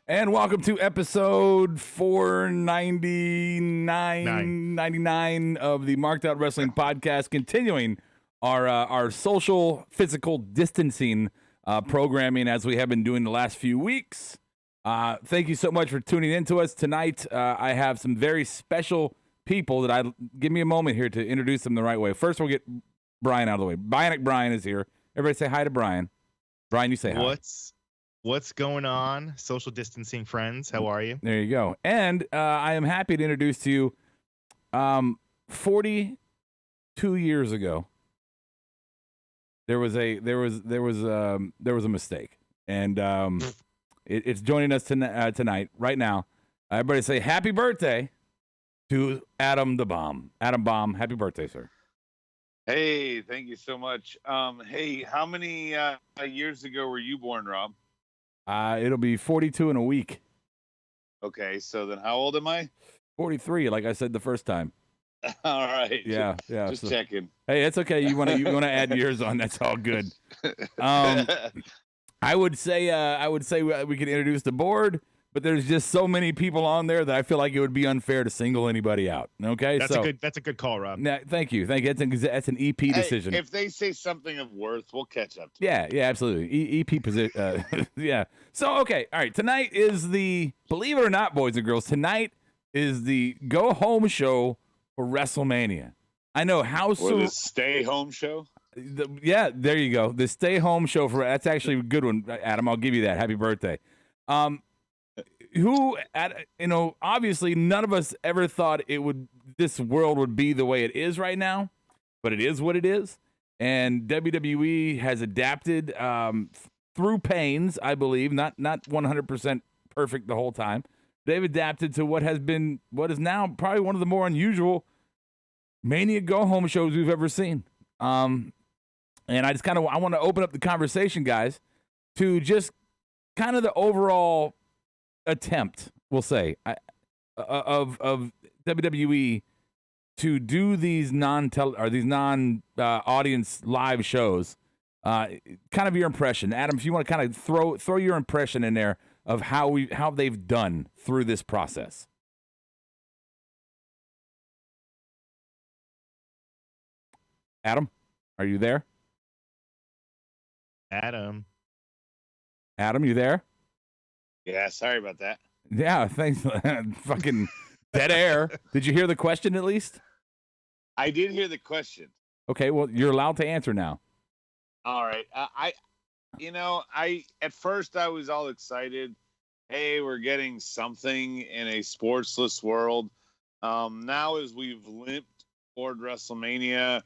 And welcome to episode 499 of the Markedout Wrestling podcast, continuing our social physical distancing programming as we have been doing the last few weeks. Thank you so much for tuning in to us tonight. I have some very special people that give me a moment here to introduce them the right way. First, we'll get Brian out of the way. Bionic Brian is here. Everybody say hi to Brian. Brian, you say hi. What's going on, social distancing friends? How are you? There you go. And I am happy to introduce to you 42 years ago there was a mistake. And it's joining us tonight right now. Everybody say happy birthday to Adam the Bomb. Adam Bomb, happy birthday, sir. Hey, thank you so much. Hey, how many years ago were you born, Rob? It'll be 42 in a week. Okay, so then how old am I? 43, like I said the first time. All right. Yeah. Just checking. Hey, it's okay. You want to add years on? That's all good. I would say we could introduce the board, but there's just so many people on there that I feel like it would be unfair to single anybody out. Okay, that's a good call, Rob. Thank you. That's an EP decision. If they say something of worth, we'll catch up. Yeah, absolutely. EP position. Yeah. So okay, all right. Tonight is believe it or not, boys and girls. Tonight is the go home show for WrestleMania. I know how soon. Or the stay home show. Yeah, there you go. The stay home show that's actually a good one, Adam. I'll give you that. Happy birthday. Obviously none of us ever thought this world would be the way it is right now, but it is what it is. And WWE has adapted through pains, I believe, not 100% perfect the whole time. They've adapted to what is now probably one of the more unusual Mania go home shows we've ever seen. And I want to open up the conversation, guys, to just kind of the overall attempt, we'll say, of WWE to do these non-audience live shows. Kind of your impression, Adam. If you want to kind of throw your impression in there of how they've done through this process. Adam, are you there? Adam, you there? Yeah, sorry about that. Yeah, thanks. Fucking dead air. Did you hear the question at least? I did hear the question. Okay, well, you're allowed to answer now. All right. At first I was all excited. Hey, we're getting something in a sportsless world. Now as we've limped toward WrestleMania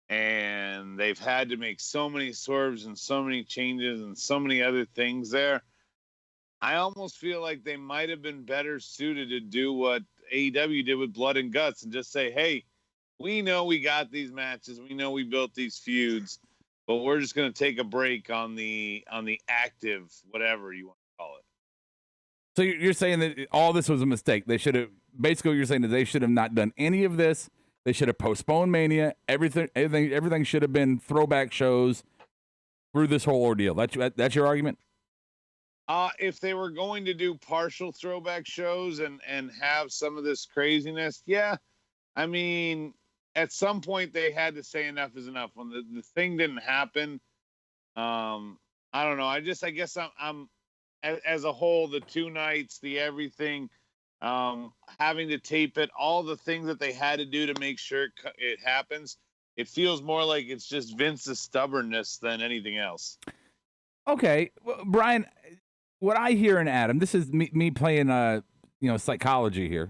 and they've had to make so many swerves and so many changes and so many other things there, I almost feel like they might have been better suited to do what AEW did with Blood and Guts and just say, hey, we know we got these matches. We know we built these feuds, but we're just going to take a break on the active, whatever you want to call it. So you're saying that all this was a mistake. They should have, basically you're saying that they should have not done any of this. They should have postponed Mania. Everything should have been throwback shows through this whole ordeal. That's your argument? If they were going to do partial throwback shows and have some of this craziness, yeah. I mean, at some point they had to say enough is enough. When the thing didn't happen, I don't know. I guess I'm as a whole, the 2 nights, the everything, having to tape it, all the things that they had to do to make sure it happens. It feels more like it's just Vince's stubbornness than anything else. Okay, well, Brian. What I hear in Adam, this is me playing, psychology here.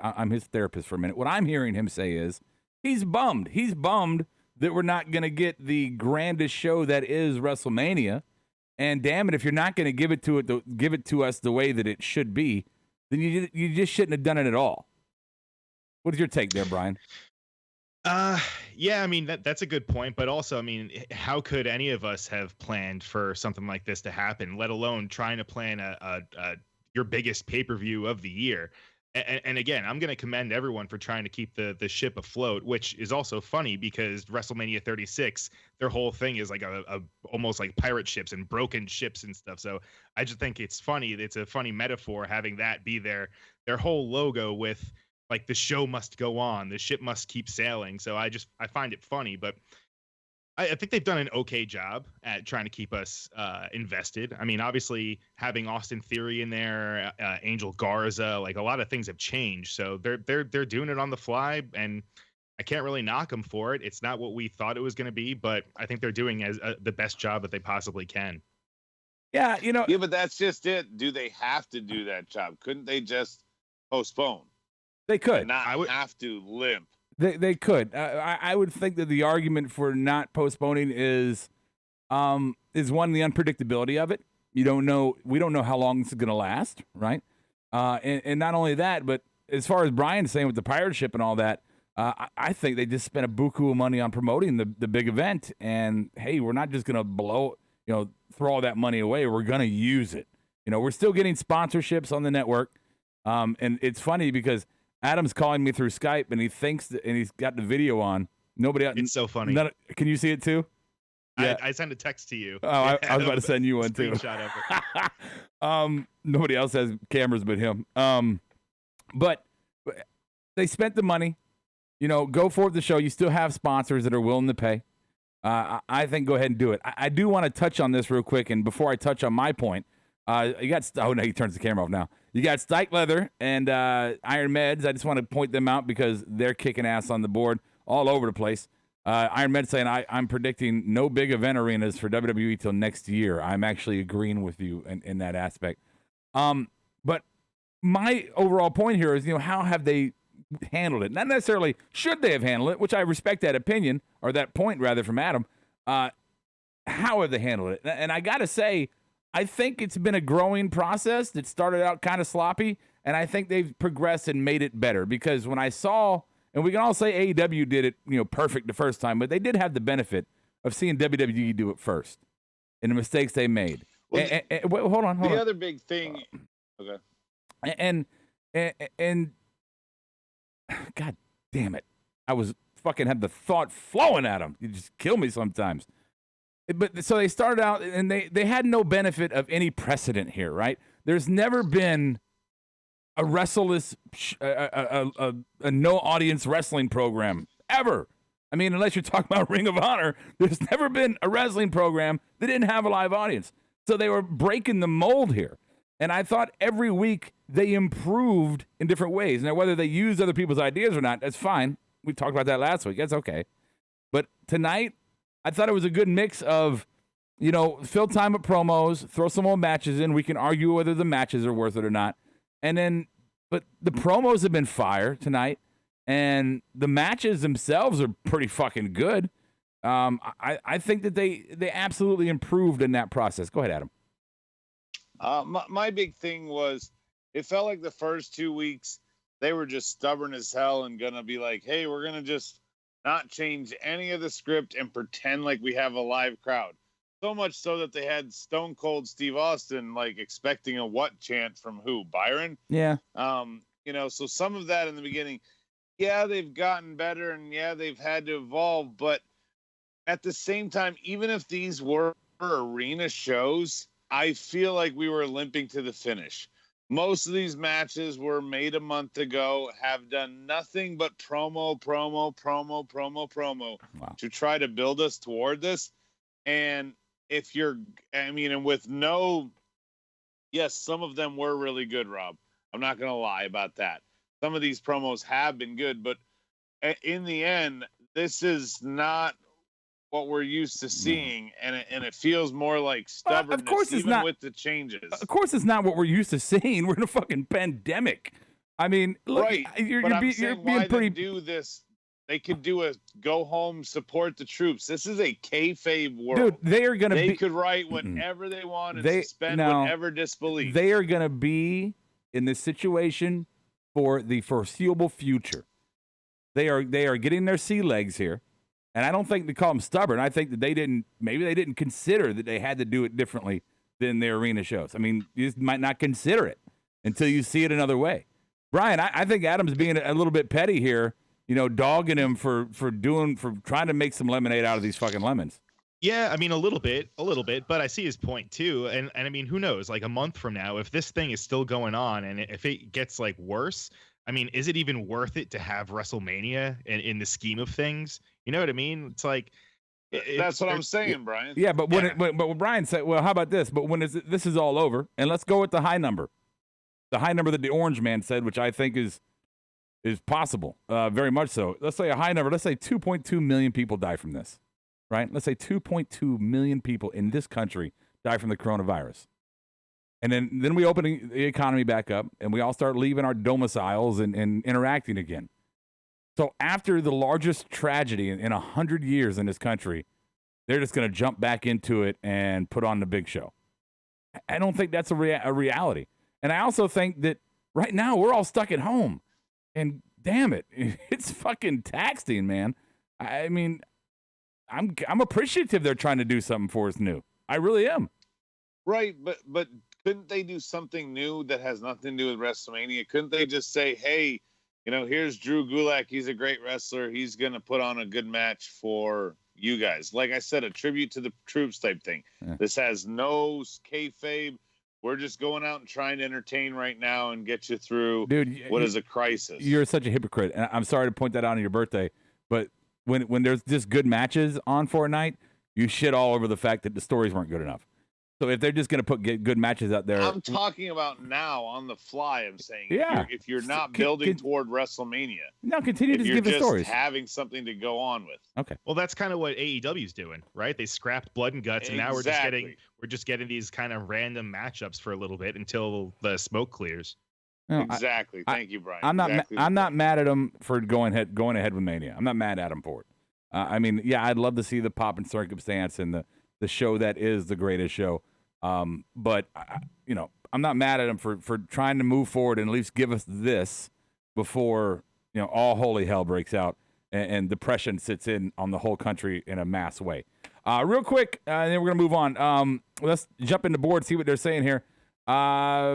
I'm his therapist for a minute. What I'm hearing him say is he's bummed. He's bummed that we're not going to get the grandest show that is WrestleMania. And damn it, if you're not going to give it to us the way that it should be, then you just shouldn't have done it at all. What is your take there, Brian? Yeah, I mean, that's a good point. But also, I mean, how could any of us have planned for something like this to happen, let alone trying to plan your biggest pay-per-view of the year? And again, I'm going to commend everyone for trying to keep the ship afloat, which is also funny because WrestleMania 36, their whole thing is like a almost like pirate ships and broken ships and stuff. So I just think it's funny. It's a funny metaphor having that be their whole logo with like the show must go on, the ship must keep sailing. So I find it funny, but I think they've done an okay job at trying to keep us invested. I mean, obviously having Austin Theory in there, Angel Garza, like a lot of things have changed. So they're doing it on the fly, and I can't really knock them for it. It's not what we thought it was going to be, but I think they're doing the best job that they possibly can. Yeah, Yeah, but that's just it. Do they have to do that job? Couldn't they just postpone? they could. And not have to limp. They could. I would think that the argument for not postponing is one, the unpredictability of it. You don't know. We don't know how long this is going to last, right? And not only that, but as far as Brian's saying with the pirate ship and all that, I think they just spent a buku of money on promoting the big event. And hey, we're not just going to throw all that money away. We're going to use it. We're still getting sponsorships on the network. And it's funny because Adam's calling me through Skype, and he thinks and he's got the video on. Nobody else. It's so funny. Can you see it too? Yeah. I sent a text to you. Oh, I was about to send you one too. Screenshot of it. Nobody else has cameras but him. But they spent the money. Go forward the show. You still have sponsors that are willing to pay. I think go ahead and do it. I do want to touch on this real quick, and before I touch on my point, you got. Oh no, he turns the camera off now. You got Stike Leather and Iron Meds. I just want to point them out because they're kicking ass on the board all over the place. Iron Meds saying I'm predicting no big event arenas for WWE till next year. I'm actually agreeing with you in that aspect. But my overall point here is, how have they handled it? Not necessarily should they have handled it, which I respect that opinion, or that point rather from Adam. How have they handled it? And I got to say, I think it's been a growing process that started out kind of sloppy, and I think they've progressed and made it better. Because when I saw, and we can all say AEW did it, perfect the first time, but they did have the benefit of seeing WWE do it first and the mistakes they made. Well, Wait, hold on. The other big thing, okay, and God damn it, I was fucking had the thought flowing at him. You just kill me sometimes. But so they started out, and they had no benefit of any precedent here, right? There's never been a a no audience wrestling program ever. I mean, unless you're talking about Ring of Honor, there's never been a wrestling program that didn't have a live audience. So they were breaking the mold here. And I thought every week they improved in different ways. Now, whether they used other people's ideas or not, that's fine. We talked about that last week. That's okay. But tonight, I thought it was a good mix of, fill time with promos, throw some more matches in. We can argue whether the matches are worth it or not. And then, but the promos have been fire tonight, and the matches themselves are pretty fucking good. I think that they absolutely improved in that process. Go ahead, Adam. My big thing was, it felt like the first 2 weeks they were just stubborn as hell and gonna be like, hey, we're gonna just not change any of the script and pretend like we have a live crowd. So much so that they had Stone Cold Steve Austin like expecting a what chant from who? Byron? Yeah. So some of that in the beginning, yeah, they've gotten better and yeah, they've had to evolve, but at the same time, even if these were arena shows, I feel like we were limping to the finish. Most of these matches were made a month ago, have done nothing but promo Wow. to try to build us toward this. And yes, some of them were really good, Rob. I'm not going to lie about that. Some of these promos have been good, but in the end, this is not what we're used to seeing, and it feels more like stubbornness, of course it's even not, with the changes. Of course it's not what we're used to seeing. We're in a fucking pandemic. I mean, look, right. you're being pretty... do this. They could do a go home, support the troops. This is a kayfabe world. Dude, they could write whatever they want and suspend whatever disbelief. They are going to be in this situation for the foreseeable future. They are getting their sea legs here. And I don't think they call them stubborn. I think that they didn't consider that they had to do it differently than their arena shows. I mean, you just might not consider it until you see it another way. Brian, I think Adam's being a little bit petty here, dogging him for trying to make some lemonade out of these fucking lemons. Yeah, I mean a little bit, but I see his point too. And I mean, who knows? Like a month from now, if this thing is still going on and if it gets like worse, I mean, is it even worth it to have WrestleMania in the scheme of things? You know what I mean? It's like that's what I'm saying, Brian. Yeah, but when Brian said, well, how about this? But when this is all over, and let's go with the high number that the Orange Man said, which I think is possible, very much so. Let's say a high number. Let's say 2.2 million people die from this. Right? Let's say 2.2 million people in this country die from the coronavirus. And then we open the economy back up and we all start leaving our domiciles and interacting again. So after the largest tragedy in 100 years in this country, they're just going to jump back into it and put on the big show. I don't think that's a reality. And I also think that right now we're all stuck at home. And damn it, it's fucking taxing, man. I mean, I'm appreciative they're trying to do something for us new. I really am. Right, but couldn't they do something new that has nothing to do with WrestleMania? Couldn't they just say, hey, here's Drew Gulak. He's a great wrestler. He's going to put on a good match for you guys. Like I said, a tribute to the troops type thing. Yeah. This has no kayfabe. We're just going out and trying to entertain right now and get you through what is a crisis. You're such a hypocrite. And I'm sorry to point that out on your birthday, but when there's just good matches on for a night, you shit all over the fact that the stories weren't good enough. So if they're just going to put good matches out there, I'm talking about now on the fly. I'm saying, if you're not building toward WrestleMania, no, continue to give the stories. Having something to go on with. Okay. Well, that's kind of what AEW's doing, right? They scrapped Blood and Guts, and now we're just getting these kind of random matchups for a little bit until the smoke clears. No, exactly. Thank you, Brian. I'm not mad at them for going ahead with Mania. I'm not mad at them for it. I mean, yeah, I'd love to see the pop and circumstance and the show that is the greatest show. But I'm not mad at them for trying to move forward and at least give us this before all holy hell breaks out and depression sits in on the whole country in a mass way. Real quick, and then we're gonna move on. Let's jump into board, see what they're saying here. Juan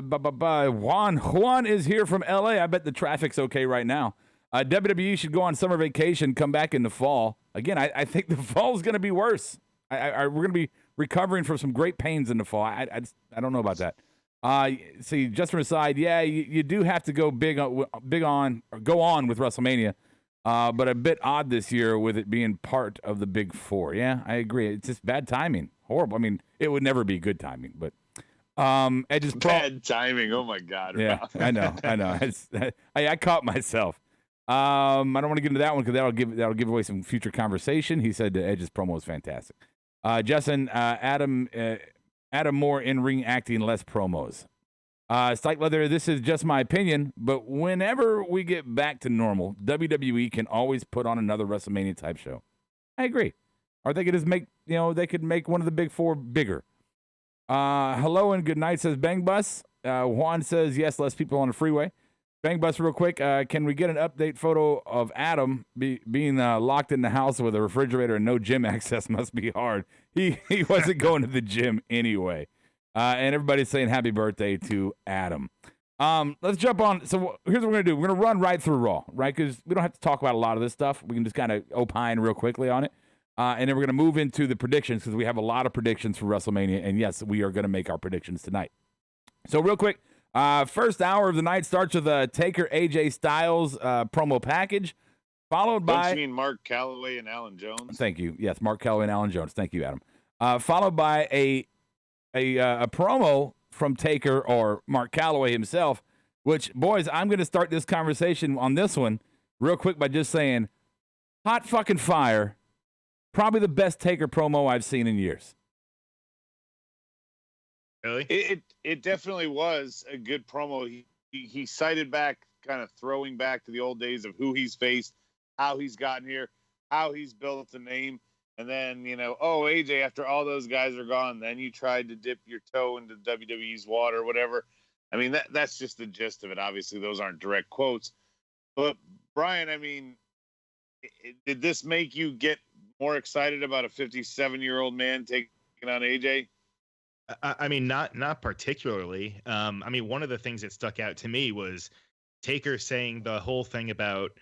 is here from LA. I bet the traffic's okay right now. WWE should go on summer vacation, come back in the fall. Again, I think the fall is going to be worse. We're going to be recovering from some great pains in the fall. I don't know about that. See, just from the side, yeah, you do have to go go on with WrestleMania, but a bit odd this year with it being part of the Big Four. Yeah, I agree. It's just bad timing. Horrible. I mean, it would never be good timing, but. Edge's bad timing. Oh my God. Yeah, I know. I caught myself. I don't want to get into that one because that'll give away some future conversation. He said the Edge's promo is fantastic. Justin, Adam Moore in ring acting, less promos. Psych Leather, this is just my opinion, but whenever we get back to normal, WWE can always put on another WrestleMania type show. I agree. Or they could just make they could make one of the Big Four bigger. Hello and good night, says Bang Bus. Juan says, yes, less people on the freeway. Bang Bus, real quick, can we get an update photo of Adam being locked in the house with a refrigerator and no gym access? Must be hard. He wasn't going to the gym anyway. And everybody's saying happy birthday to Adam. Let's jump on. So here's what we're going to do. We're going to run right through Raw, right? Because we don't have to talk about a lot of this stuff. We can just kind of opine real quickly on it. And then we're going to move into the predictions because we have a lot of predictions for WrestleMania. And yes, we are going to make our predictions tonight. So real quick, first hour of the night starts with a Taker AJ Styles promo package, followed by... Don't you mean Mark Calloway and Alan Jones? Thank you. Yes, Mark Calloway and Alan Jones. Thank you, Adam. Followed by a promo from Taker or Mark Calloway himself, which, boys, I'm going to start this conversation on this one real quick by just saying, hot fucking fire. Probably the best Taker promo I've seen in years. Really? It definitely was a good promo. He cited back, kind of throwing back to the old days of who he's faced, how he's gotten here, how he's built the name. And then, AJ, after all those guys are gone, then you tried to dip your toe into WWE's water or whatever. I mean, that's just the gist of it. Obviously, those aren't direct quotes. But, Brian, I mean, did this make you get more excited about a 57-year-old man taking on AJ? I mean, not particularly. I mean, one of the things that stuck out to me was Taker saying the whole thing about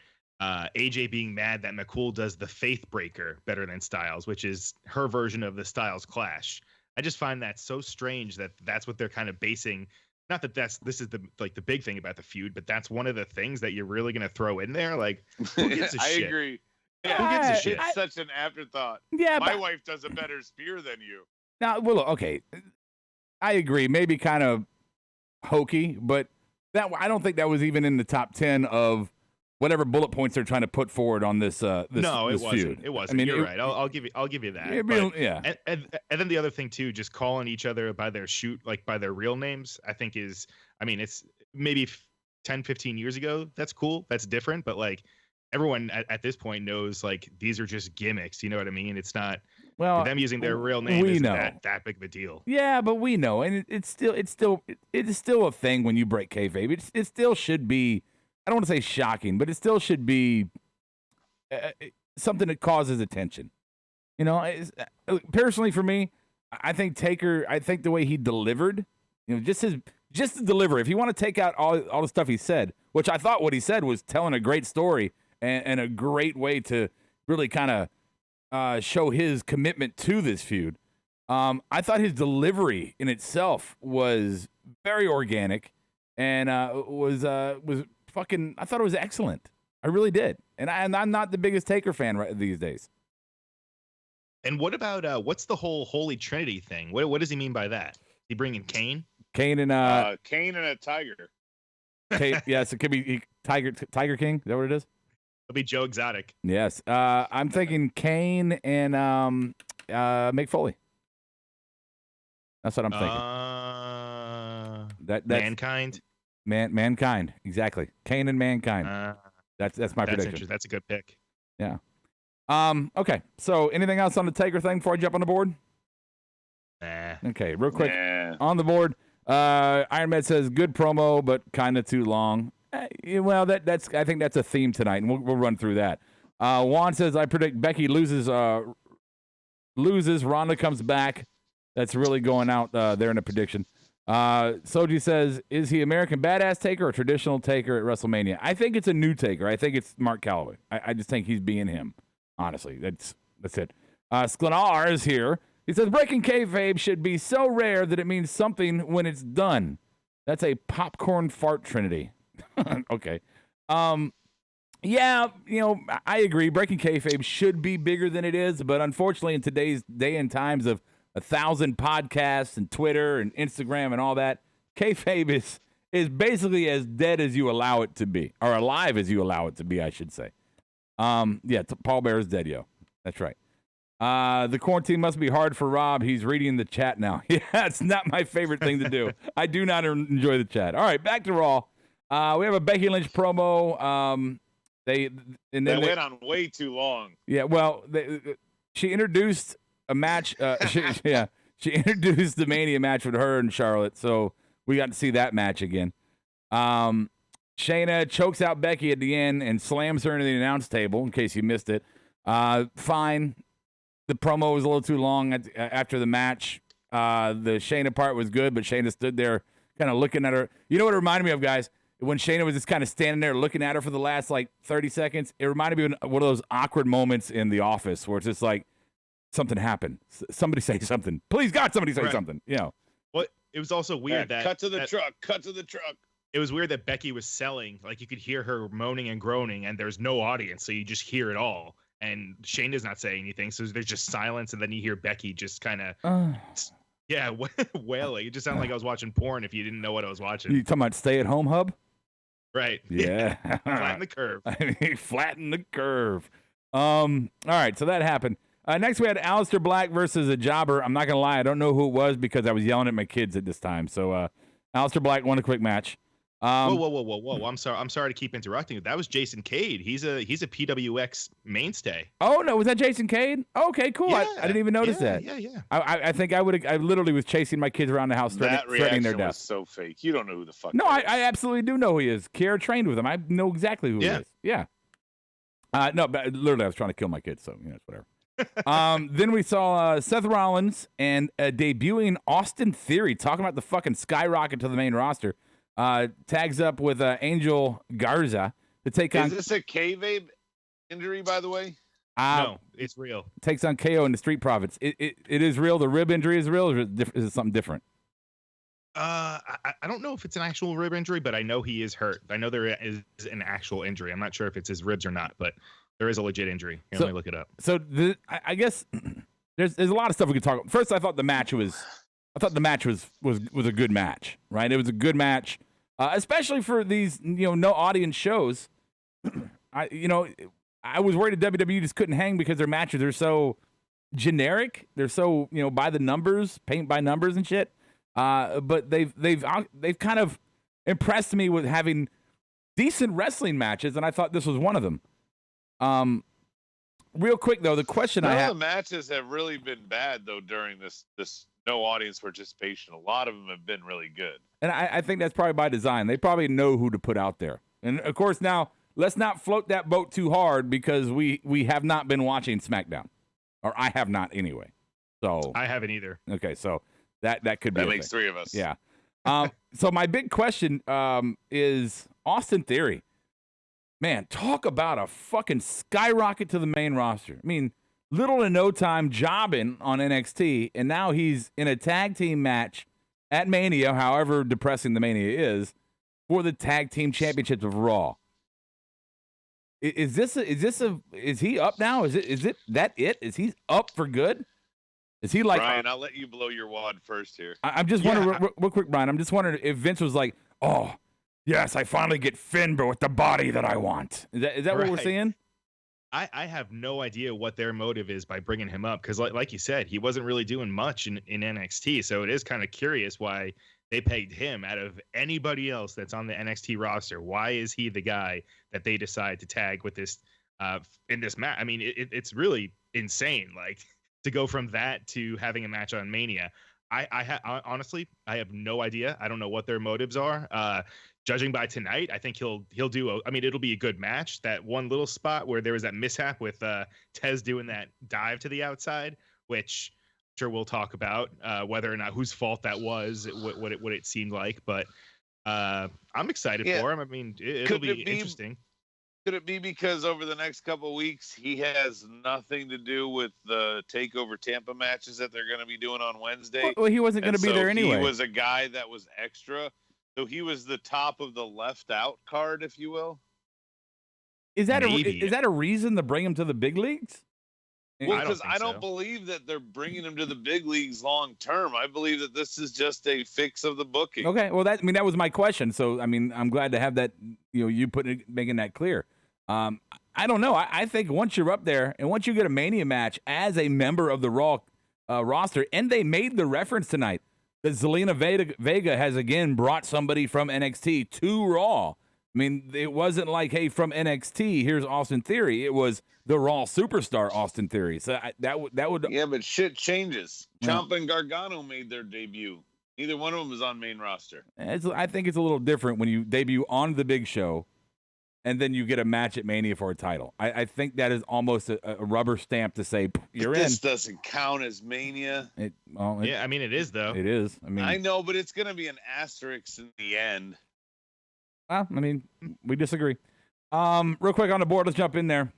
AJ being mad that McCool does the Faith Breaker better than Styles, which is her version of the Styles Clash. I just find that so strange that that's what they're kind of basing. Not that this is the big thing about the feud, but that's one of the things that you're really going to throw in there. Like, who gives a shit? I agree. Yeah, who gives a shit? It's such an afterthought. Yeah, my wife does a better spear than you. Now, well, okay, I agree. Maybe kind of hokey, but I don't think that was even in the top 10 of whatever bullet points they're trying to put forward on this. No, this it wasn't. feud. It wasn't. You're right. I'll give you that. But, yeah. And then the other thing too, just calling each other by their by their real names, I think is, I mean, it's maybe 10, 15 years ago. That's cool. That's different. But like everyone at this point knows like these are just gimmicks. You know what I mean? It's not. Well, them using their real name isn't that big of a deal. Yeah, but we know, and it is still a thing when you break kayfabe. It still should be. I don't want to say shocking, but it still should be something that causes attention. You know, personally for me, I think Taker. I think the way he delivered, you know, just to deliver. If you want to take out all the stuff he said, which I thought what he said was telling a great story and a great way to really kind of show his commitment to this feud. I thought his delivery in itself was very organic and was fucking. I thought it was excellent. I really did, and I'm not the biggest Taker fan these days. And what about what's the whole Holy Trinity thing? What does he mean by that? He bringing Kane? Kane and a tiger. Yes, it could be Tiger King. Is that what it is? It'll be Joe Exotic. Yes. I'm thinking Kane and Mick Foley. That's what I'm thinking. That's Mankind. Mankind. Exactly. Kane and Mankind. That's my prediction. That's a good pick. Yeah. Okay. So anything else on the Taker thing before I jump on the board? Nah. Okay. Real quick on the board. Iron Man says good promo, but kind of too long. Well, that's. I think that's a theme tonight, and we'll run through that. Juan says I predict Becky loses. Ronda comes back. That's really going out there in a prediction. Soji says, is he American Badass Taker or traditional Taker at WrestleMania? I think it's a new Taker. I think it's Mark Calloway. I just think he's being him. Honestly, that's it. Sklenar is here. He says breaking kayfabe should be so rare that it means something when it's done. That's a popcorn fart trinity. Okay. Yeah, you know, I agree. Breaking kayfabe should be bigger than it is, but unfortunately, in today's day and times of 1,000 podcasts and Twitter and Instagram and all that, kayfabe is basically as dead as you allow it to be, or alive as you allow it to be, I should say. Yeah, Paul Bear is dead, yo. That's right. The quarantine must be hard for Rob. He's reading the chat now. Yeah, it's not my favorite thing to do. I do not enjoy the chat. All right, back to Raw. We have a Becky Lynch promo. They went on way too long. Yeah, well, she introduced a match. She introduced the Mania match with her and Charlotte, so we got to see that match again. Shayna chokes out Becky at the end and slams her into the announce table. In case you missed it, fine. The promo was a little too long after the match. The Shayna part was good, but Shayna stood there kind of looking at her. You know what it reminded me of, guys? When Shayna was just kind of standing there looking at her for the last, 30 seconds, it reminded me of one of those awkward moments in The Office where it's just like, something happened. Somebody say something. Please, God, somebody say something. You know. Well, it was also weird that... Cut to the truck. It was weird that Becky was selling. Like, you could hear her moaning and groaning, and there's no audience, so you just hear it all. And Shayna's not saying anything, so there's just silence, and then you hear Becky just kind of... wailing. It just sounded like I was watching porn if you didn't know what I was watching. You talking about Stay-at-Home Hub? Right. Yeah. Flatten the curve. Flatten the curve. All right, so that happened. Next, we had Aleister Black versus a jobber. I'm not going to lie. I don't know who it was because I was yelling at my kids at this time. So Aleister Black won a quick match. Whoa. I'm sorry to keep interrupting you. That was Jason Cade. He's a PWX mainstay. Oh, no. Was that Jason Cade? Okay, cool. Yeah, I didn't even notice that. Yeah. I think I literally was chasing my kids around the house threatening their death. Was so fake. You don't know who the fuck No, I absolutely do know who he is. Kiera trained with him. I know exactly who he is. Yeah. No, but literally I was trying to kill my kids, so it's whatever. Then we saw Seth Rollins and debuting Austin Theory talking about the fucking skyrocket to the main roster. tags up with Angel Garza to take on. Is this a K-Vape injury, by the way? No, it's real. Takes on KO and the Street Profits. It is real. The rib injury is real, or is it something different? I don't know if it's an actual rib injury, but I know he is hurt. I know there is an actual injury. I'm not sure if it's his ribs or not, but there is a legit injury. Let me look it up. So I guess there's a lot of stuff we could talk about. First, I thought the match was a good match, right? It was a good match, especially for these no audience shows. I was worried that WWE just couldn't hang because their matches are so generic. They're so by the numbers, paint by numbers and shit. But they've kind of impressed me with having decent wrestling matches, and I thought this was one of them. Real quick though, the question I have: the matches have really been bad though during this no audience participation. A lot of them have been really good, and I think that's probably by design. They probably know who to put out there, and of course now let's not float that boat too hard because we have not been watching SmackDown, or I have not anyway. So I haven't either. Okay, so. That could be. That makes three of us. Yeah. So my big question is Austin Theory. Man, talk about a fucking skyrocket to the main roster. I mean, little to no time jobbing on NXT, and now he's in a tag team match at Mania, however depressing the Mania is, for the tag team championships of Raw. Is he up now? Is it? Is he up for good? Is he like Brian? I'll let you blow your wad first here. I'm just wondering, real quick, Brian. I'm just wondering if Vince was like, "Oh, yes, I finally get Finn, but with the body that I want." Is that what we're seeing? I have no idea what their motive is by bringing him up because, like you said, he wasn't really doing much in NXT. So it is kind of curious why they pegged him out of anybody else that's on the NXT roster. Why is he the guy that they decide to tag with this in this match? I mean, it's really insane. Like. To go from that to having a match on Mania, honestly, I have no idea. I don't know what their motives are. Judging by tonight, I think he'll do. It'll be a good match. That one little spot where there was that mishap with Tez doing that dive to the outside, which I'm sure we'll talk about whether or not whose fault that was, what it seemed like. But I'm excited for him. I mean, it'll be interesting. Could it be because over the next couple of weeks he has nothing to do with the TakeOver Tampa matches that they're going to be doing on Wednesday? Well, he wasn't going to be there anyway. He was a guy that was extra, so he was the top of the left out card, if you will. Is that a reason to bring him to the big leagues? Well, because I don't believe that they're bringing him to the big leagues long term. I believe that this is just a fix of the booking. Okay, well, that was my question. So, I mean, I'm glad to have that. You making that clear. I don't know. I think once you're up there and once you get a Mania match as a member of the Raw roster, and they made the reference tonight that Zelina Vega has again brought somebody from NXT to Raw. I mean, it wasn't like, hey, from NXT, here's Austin Theory. It was the Raw superstar Austin Theory. So that would. Yeah, but shit changes. Ciampa and Gargano made their debut. Neither one of them is on main roster. I think it's a little different when you debut on the big show, and then you get a match at Mania for a title. I think that is almost a rubber stamp to say you're in. This doesn't count as Mania. Yeah, I mean it is though. It is. I know, but it's going to be an asterisk in the end. Well, I mean, we disagree. Real quick on the board, let's jump in there.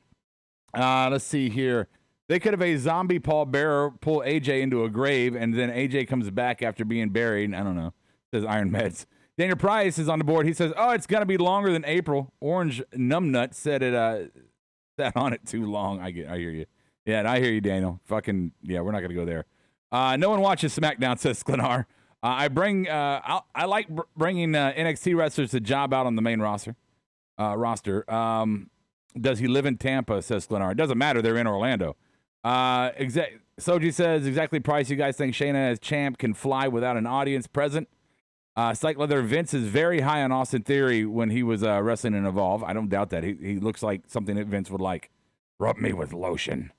Let's see here. They could have a zombie Paul Bearer pull AJ into a grave, and then AJ comes back after being buried. I don't know. Says Iron Meds. Daniel Price is on the board. He says, "Oh, it's gonna be longer than April." Orange Numbnut said it. Sat on it too long. I hear you. Yeah, and I hear you, Daniel. Fucking yeah, we're not gonna go there. No one watches SmackDown, says Sklenar. I like bringing NXT wrestlers to job out on the main roster. Does he live in Tampa, says Sklenar. It doesn't matter. They're in Orlando. Soji says, exactly Price, you guys think Shayna as champ can fly without an audience present? Psych Leather Vince is very high on Austin Theory when he was wrestling in Evolve. I don't doubt that. He looks like something that Vince would like. Rub me with lotion.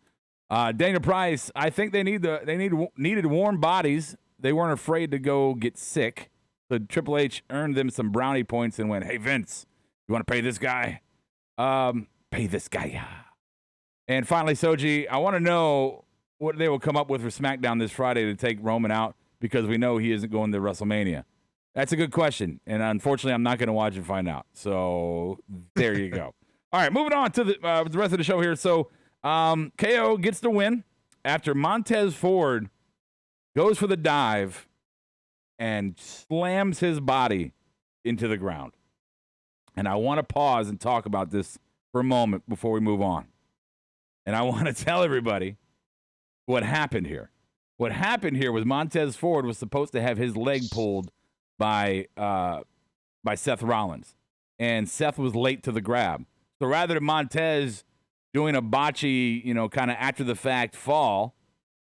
Daniel Price, I think they needed warm bodies. They weren't afraid to go get sick. So Triple H earned them some brownie points and went, "Hey Vince, you want to pay this guy? Pay this guy." And finally, Soji, I want to know what they will come up with for SmackDown this Friday to take Roman out because we know he isn't going to WrestleMania. That's a good question, and unfortunately, I'm not going to watch and find out. So there you go. All right, moving on to the rest of the show here. So KO gets the win after Montez Ford goes for the dive and slams his body into the ground. And I want to pause and talk about this for a moment before we move on. And I want to tell everybody what happened here. What happened here was Montez Ford was supposed to have his leg pulled by Seth Rollins. And Seth was late to the grab. So rather than Montez doing a botchy, kind of after the fact fall,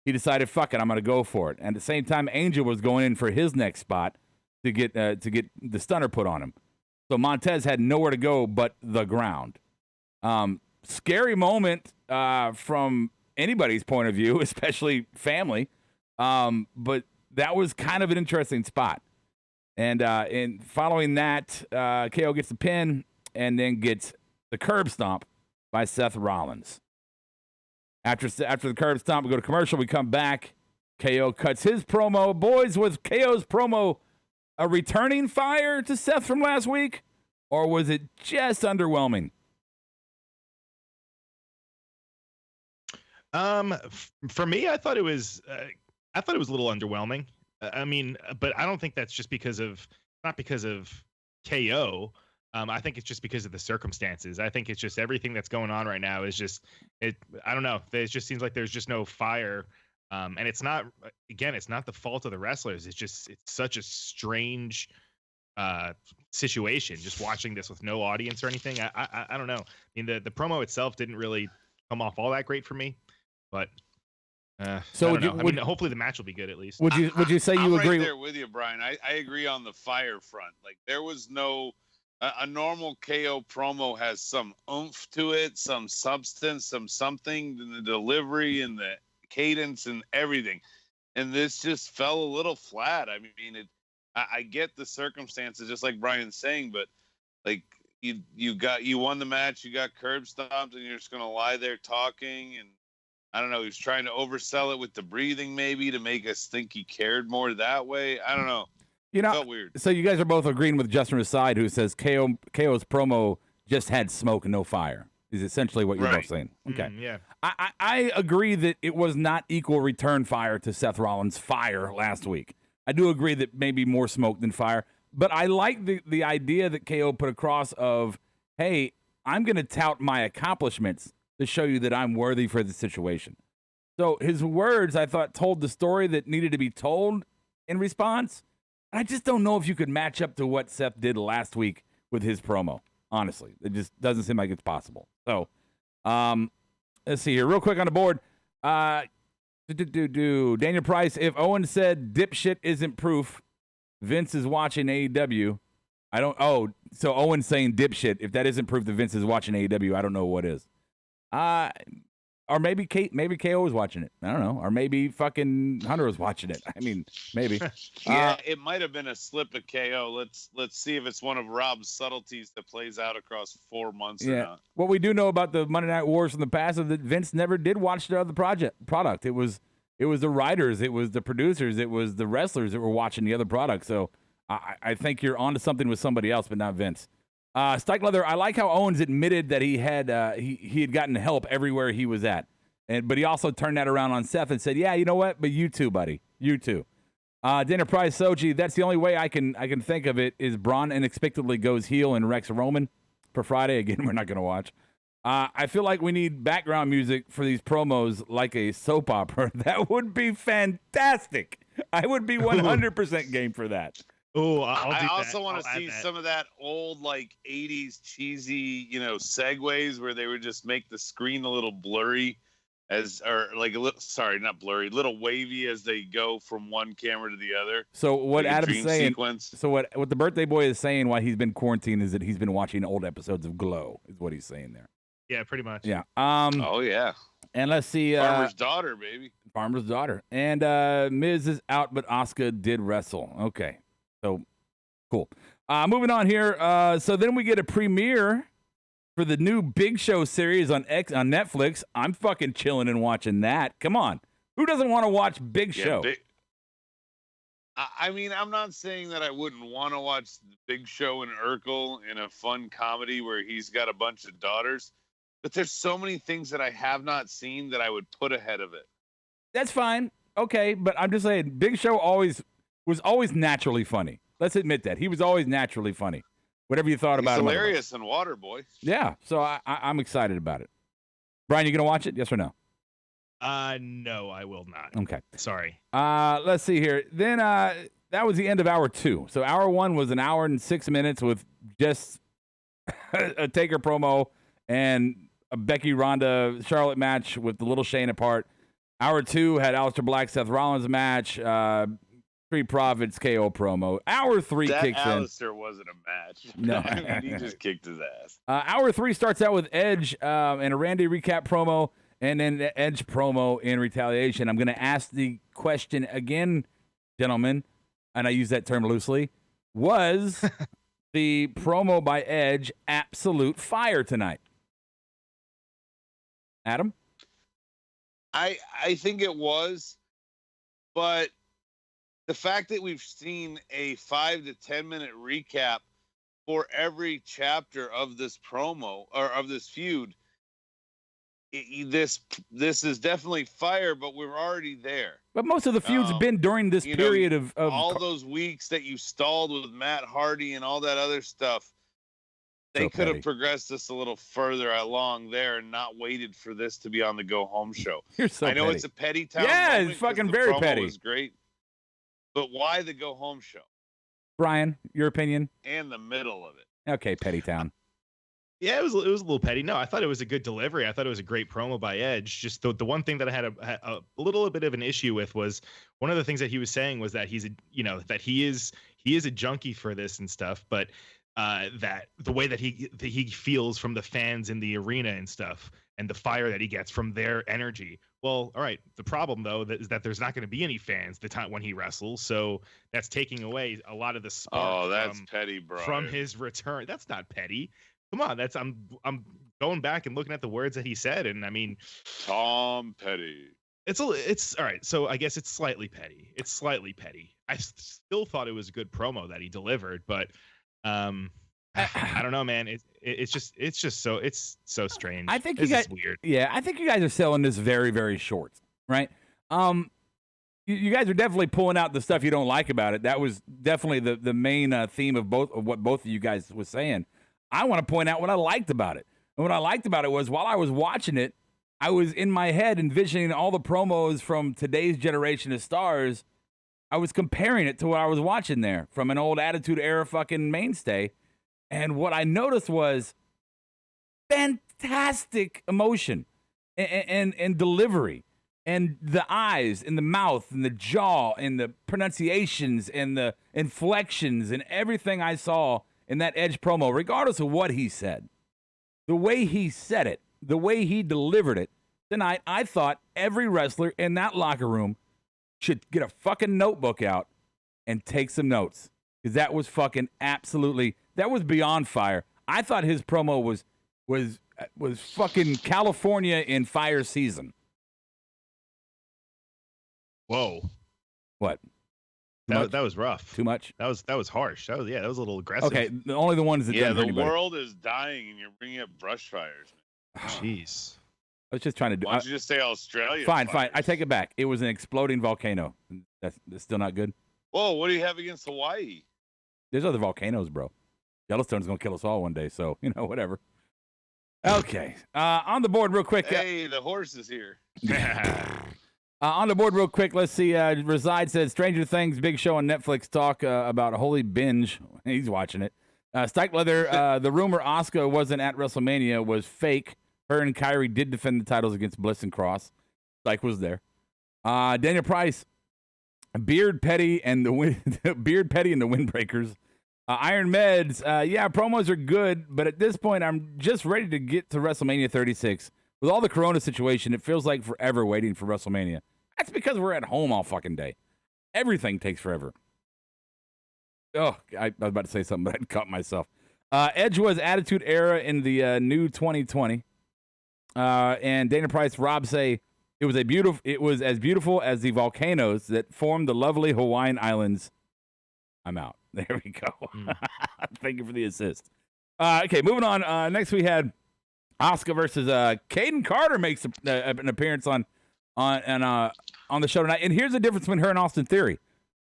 he decided, fuck it, I'm going to go for it. And at the same time, Angel was going in for his next spot to get the stunner put on him. So Montez had nowhere to go but the ground. Scary moment from anybody's point of view, especially family. But that was kind of an interesting spot. And in following that, KO gets the pin and then gets the curb stomp by Seth Rollins. After the curb stomp, we go to commercial. We come back. KO cuts his promo. Boys, was KO's promo a returning fire to Seth from last week, or was it just underwhelming? For me, I thought it was a little underwhelming. I mean, but I don't think that's just not because of KO. I think it's just because of the circumstances. I think it's just everything that's going on right now is just it. I don't know. It just seems like there's just no fire. And it's not the fault of the wrestlers. It's such a strange situation. Just watching this with no audience or anything. I don't know. I mean, the promo itself didn't really come off all that great for me, but. So hopefully the match will be good at least. Would you say I'm you agree? Right there with you, Brian. I agree on the fire front. Like there was no a normal KO promo has some oomph to it, some substance, some something in the delivery and the cadence and everything. And this just fell a little flat. I mean, I get the circumstances, just like Brian's saying, but like you won the match, you got curb stomped, and you're just gonna lie there talking and. I don't know. He was trying to oversell it with the breathing, maybe to make us think he cared more that way. I don't know. It felt weird. So you guys are both agreeing with Justin Raside, who says KO's promo just had smoke and no fire. Is essentially what you're both saying. Okay. Yeah. I agree that it was not equal return fire to Seth Rollins' fire last week. I do agree that maybe more smoke than fire, but I like the idea that KO put across of, hey, I'm going to tout my accomplishments to show you that I'm worthy for the situation. So his words, I thought, told the story that needed to be told in response. I just don't know if you could match up to what Seth did last week with his promo. Honestly, it just doesn't seem like it's possible. So, let's see here. Real quick on the board. Daniel Price, if Owen said dipshit isn't proof, Vince is watching AEW. So Owen's saying dipshit. If that isn't proof that Vince is watching AEW, I don't know what is. Or maybe KO was watching it. I don't know. Or maybe fucking Hunter was watching it. I mean, maybe. Yeah, it might have been a slip of KO. Let's see if it's one of Rob's subtleties that plays out across 4 months or not. What we do know about the Monday Night Wars from the past is that Vince never did watch the other product. It was the writers, it was the producers, it was the wrestlers that were watching the other product. So I think you're onto something with somebody else, but not Vince. Stike Leather, I like how Owens admitted that he had gotten help everywhere he was at, but he also turned that around on Seth and said, "Yeah, you know what? But you too, buddy, you too." Dinner Price Soji, that's the only way I can think of it is Braun inexplicably goes heel and Rex Roman for Friday. Again, we're not going to watch. I feel like we need background music for these promos, like a soap opera. That would be fantastic. I would be 100% game for that. Oh, I also want to see some of that old like 80s cheesy, segues where they would just make the screen a little blurry not blurry, little wavy as they go from one camera to the other. So what like Adam's saying, sequence. So what the birthday boy is saying while he's been quarantined is that he's been watching old episodes of Glow, is what he's saying there. Yeah, pretty much. Yeah. Oh yeah. And let's see. Farmer's daughter, baby. Farmer's daughter. And Miz is out, but Asuka did wrestle. Okay. So, cool. Moving on here. So then we get a premiere for the new Big Show series on Netflix. I'm fucking chilling and watching that. Come on. Who doesn't want to watch Big Show? I mean, I'm not saying that I wouldn't want to watch the Big Show and Urkel in a fun comedy where he's got a bunch of daughters, but there's so many things that I have not seen that I would put ahead of it. That's fine. Okay, but I'm just saying, Big Show was always naturally funny. Let's admit that. He was always naturally funny. Whatever you thought about him. He's hilarious in Waterboy. Yeah, so I'm excited about it. Brian, you going to watch it? Yes or no? No, I will not. Okay. Sorry. Let's see here. Then that was the end of hour 2. So hour 1 was an hour and 6 minutes with just a Taker promo and a Becky Ronda Charlotte match with the little Shayna part. Hour 2 had Aleister Black Seth Rollins match, Street Profits KO promo. Hour 3 kicks in. Aleister wasn't a match. No. I mean, he just kicked his ass. Hour 3 starts out with Edge and a Randy recap promo, and then the Edge promo in retaliation. I'm going to ask the question again, gentlemen, and I use that term loosely. Was the promo by Edge absolute fire tonight? Adam? I think it was, but the fact that we've seen a 5 to 10 minute recap for every chapter of this promo or of this feud, this is definitely fire, but we're already there. But most of the feuds have been during this period of all those weeks that you stalled with Matt Hardy and all that other stuff. They could have progressed this a little further along there and not waited for this to be on the Go Home show. You're so I know petty. It's a petty town. Yeah, it's fucking very petty. It was great, but why the Go Home show? Brian, your opinion? And the middle of it. Okay, petty town. Yeah, it was a little petty. No, I thought it was a good delivery. I thought it was a great promo by Edge. Just the one thing that I had a little bit of an issue with was one of the things that he was saying was that that he is a junkie for this and stuff, but that the way that he feels from the fans in the arena and stuff, and the fire that he gets from their energy. Well, all right. The problem though is that there's not going to be any fans the time when he wrestles, so that's taking away a lot of the spark. Oh, that's petty, bro. From his return. That's not petty. Come on, I'm going back and looking at the words that he said, and I mean, Tom Petty. It's all right. So I guess it's slightly petty. It's slightly petty. I still thought it was a good promo that he delivered, but I don't know, man. It's just so strange. I think this you guys is weird. Yeah, I think you guys are selling this very, very short, right? You guys are definitely pulling out the stuff you don't like about it. That was definitely the main theme of what both of you guys was saying. I want to point out what I liked about it. And what I liked about it was while I was watching it, I was in my head envisioning all the promos from today's generation of stars. I was comparing it to what I was watching there from an old Attitude Era fucking mainstay. And what I noticed was fantastic emotion and delivery, and the eyes and the mouth and the jaw and the pronunciations and the inflections and everything I saw in that Edge promo, regardless of what he said. The way he said it, the way he delivered it tonight, I thought every wrestler in that locker room should get a fucking notebook out and take some notes. Because that was fucking absolutely, that was beyond fire. I thought his promo was fucking California in fire season. Whoa. What? That was rough. Too much? That was harsh. That was a little aggressive. Okay, only the ones that Yeah, didn't hurt the anybody. world is dying and you're bringing up brush fires. Jeez. I was just trying to do. Why don't you just say Australia? Fine. fires? I take it back. It was an exploding volcano. That's still not good. Whoa, what do you have against Hawaii? There's other volcanoes, bro. Yellowstone's gonna kill us all one day, so whatever. Okay, on the board real quick. Hey, the horse is here. On the board real quick. Let's see. Reside says Stranger Things Big Show on Netflix talk about a holy binge. He's watching it. Stike Leather. The rumor Asuka wasn't at WrestleMania was fake. Her and Kyrie did defend the titles against Bliss and Cross. Stike was there. Daniel Price. Beard Petty and the Windbreakers. Iron Meds. Yeah, promos are good, but at this point, I'm just ready to get to WrestleMania 36. With all the Corona situation, it feels like forever waiting for WrestleMania. That's because we're at home all fucking day. Everything takes forever. Oh, I was about to say something, but I caught myself. Edge was Attitude Era in the new 2020. And Dana Price, Rob say, It was as beautiful as the volcanoes that form the lovely Hawaiian Islands. I'm out. There we go. Thank you for the assist. Okay, moving on. Next we had Asuka versus Caden Carter makes an appearance on the show tonight. And here's the difference between her and Austin Theory.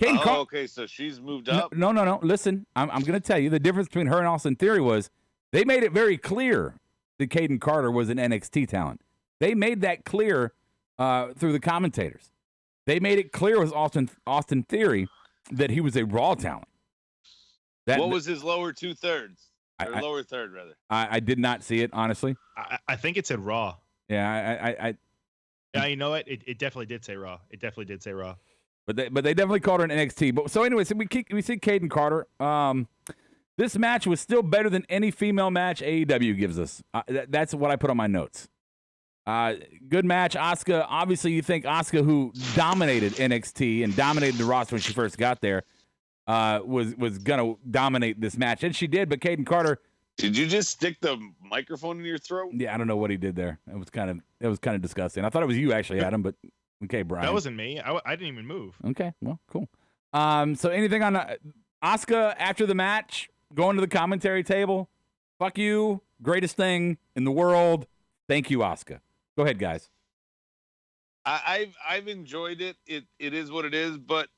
Okay, so she's moved up. No. Listen, I'm going to tell you the difference between her and Austin Theory was they made it very clear that Caden Carter was an NXT talent. They made that clear through the commentators. They made it clear with Austin Theory that he was a Raw talent. What was his lower 2/3? Or lower third, rather. I did not see it, honestly. I think it said Raw. Yeah, Yeah, you know what? It definitely did say Raw. It definitely did say Raw. But they definitely called her an NXT. But so anyway, so we see Caden Carter. This match was still better than any female match AEW gives us. That's what I put on my notes. Good match. Asuka, obviously you think Asuka, who dominated NXT and dominated the roster when she first got there, was gonna dominate this match, and she did. But Caden Carter, did you just stick the microphone in your throat? Yeah, I don't know what he did there. It was kind of disgusting. I thought it was you actually, Adam, but okay, Brian. That wasn't me. I didn't even move. Okay, well, cool. So anything on Asuka after the match? Going to the commentary table. Fuck you. Greatest thing in the world. Thank you, Asuka. Go ahead, guys. I've enjoyed it. It is what it is, but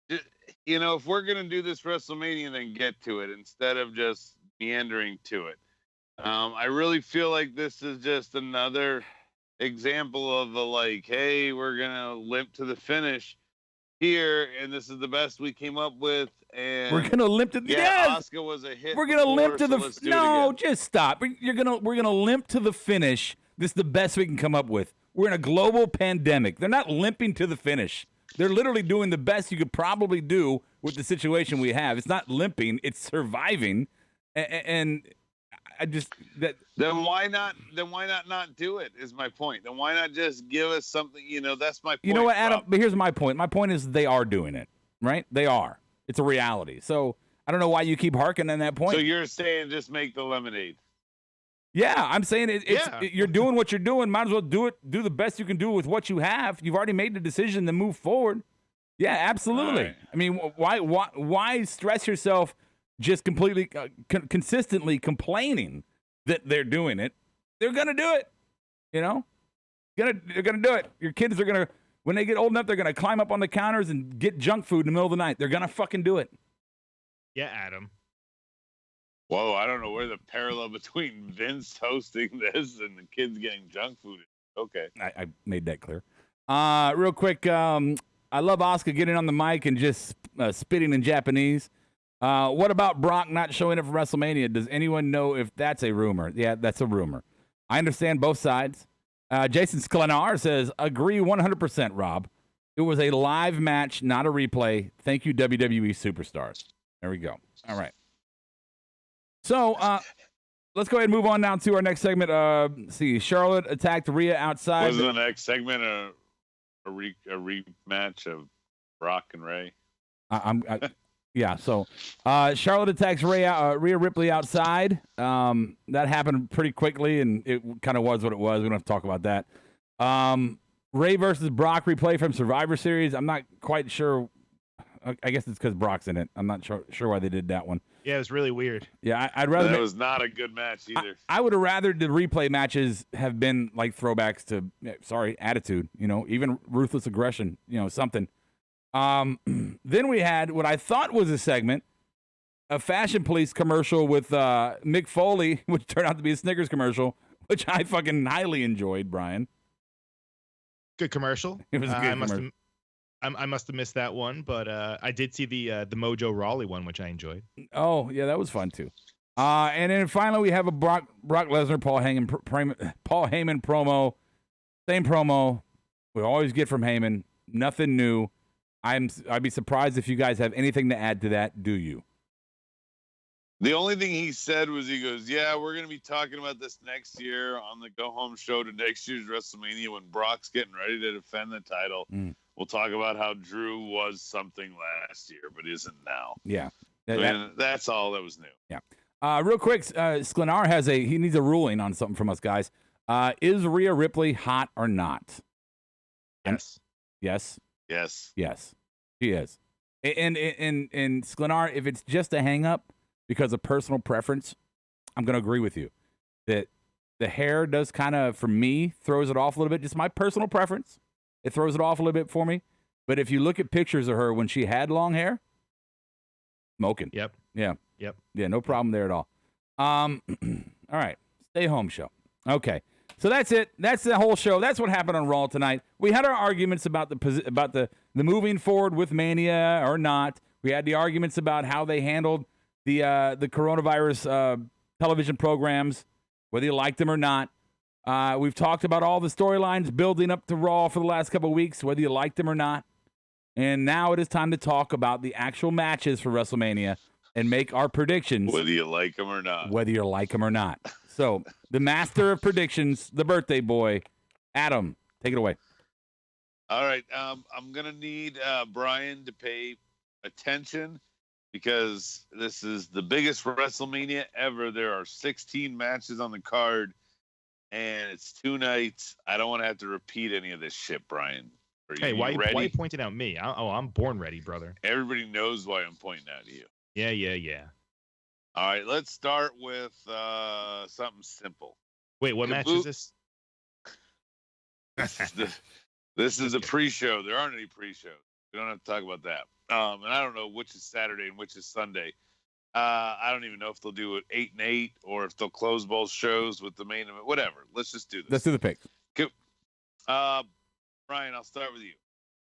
if we're gonna do this WrestleMania, then get to it instead of just meandering to it. I really feel like this is just another example of hey, we're gonna limp to the finish here, and this is the best we came up with, and we're gonna limp to Asuka was a hit. We're gonna limp to just stop. We're gonna limp to the finish. This is the best we can come up with. We're in a global pandemic. They're not limping to the finish. They're literally doing the best you could probably do with the situation we have. It's not limping, it's surviving. And I just then why not do it is my point. Then why not just give us something, that's my point. You know what, Adam, but here's my point. My point is they are doing it, right? They are. It's a reality. So I don't know why you keep harking on that point. So you're saying just make the lemonade. Yeah, I'm saying you're doing what you're doing. Might as well do the best you can do with what you have. You've already made the decision to move forward. Yeah, absolutely. Right. I mean, why stress yourself just completely, consistently complaining that they're doing it? They're gonna do it. They're gonna do it. Your kids are gonna, when they get old enough, they're gonna climb up on the counters and get junk food in the middle of the night. They're gonna fucking do it. Yeah, Adam. Whoa, I don't know where the parallel between Vince hosting this and the kids getting junk food is. Okay. I made that clear. Real quick, I love Asuka getting on the mic and just spitting in Japanese. What about Brock not showing up for WrestleMania? Does anyone know if that's a rumor? Yeah, that's a rumor. I understand both sides. Jason Sklenar says, agree 100%, Rob. It was a live match, not a replay. Thank you, WWE superstars. There we go. All right. So let's go ahead and move on now to our next segment. See, Charlotte attacked Rhea outside. Was the next segment a rematch of Brock and Ray? Yeah. So Charlotte attacks Rhea Ripley outside. That happened pretty quickly, and it kind of was what it was. We don't have to talk about that. Ray versus Brock replay from Survivor Series. I'm not quite sure. I guess it's because Brock's in it. I'm not sure why they did that one. Yeah, it was really weird. Yeah, I'd rather. That was not a good match either. I would have rather the replay matches have been like throwbacks to, Attitude. Even Ruthless Aggression. Something. Then we had what I thought was a segment, a Fashion Police commercial with Mick Foley, which turned out to be a Snickers commercial, which I fucking highly enjoyed, Brian. Good commercial. It was a good commercial. I must have missed that one, but I did see the Mojo Rawley one, which I enjoyed. Oh, yeah, that was fun, too. And then finally, we have a Brock Lesnar, Paul Heyman promo. Same promo we always get from Heyman. Nothing new. I'd be surprised if you guys have anything to add to that. Do you? The only thing he said was he goes, yeah, we're going to be talking about this next year on the go-home show to next year's WrestleMania when Brock's getting ready to defend the title. We'll talk about how Drew was something last year, but isn't now. Yeah. That's all that was new. Yeah. Real quick, Sklenar he needs a ruling on something from us, guys. Is Rhea Ripley hot or not? Yes. Yes. Yes. Yes. She is. And Sklenar, if it's just a hang up because of personal preference, I'm going to agree with you that the hair does kind of, for me, throws it off a little bit. Just my personal preference. It throws it off a little bit for me. But if you look at pictures of her when she had long hair, smoking. Yep. Yeah. Yep. Yeah, no problem there at all. All right. Stay home show. Okay. So that's it. That's the whole show. That's what happened on Raw tonight. We had our arguments about the moving forward with Mania or not. We had the arguments about how they handled the coronavirus television programs, whether you liked them or not. We've talked about all the storylines building up to Raw for the last couple of weeks, whether you liked them or not. And now it is time to talk about the actual matches for WrestleMania and make our predictions. Whether you like them or not. Whether you like them or not. So, the master of predictions, the birthday boy, Adam, take it away. All right. I'm going to need Brian to pay attention because this is the biggest WrestleMania ever. There are 16 matches on the card, and it's 2 nights. I don't want to have to repeat any of this shit, Brian. Hey, why ready? you pointing out me? I'm born ready, brother. Everybody knows why I'm pointing out to you. Yeah. All right, let's start with something simple. Wait, what match is this? This is a pre-show. There aren't any pre-shows. We don't have to talk about that. And I don't know which is Saturday and which is Sunday. I don't even know if they'll do it 8 and 8 or if they'll close both shows with the main event. Whatever. Let's just do this. Let's do the pick. Brian, I'll start with you.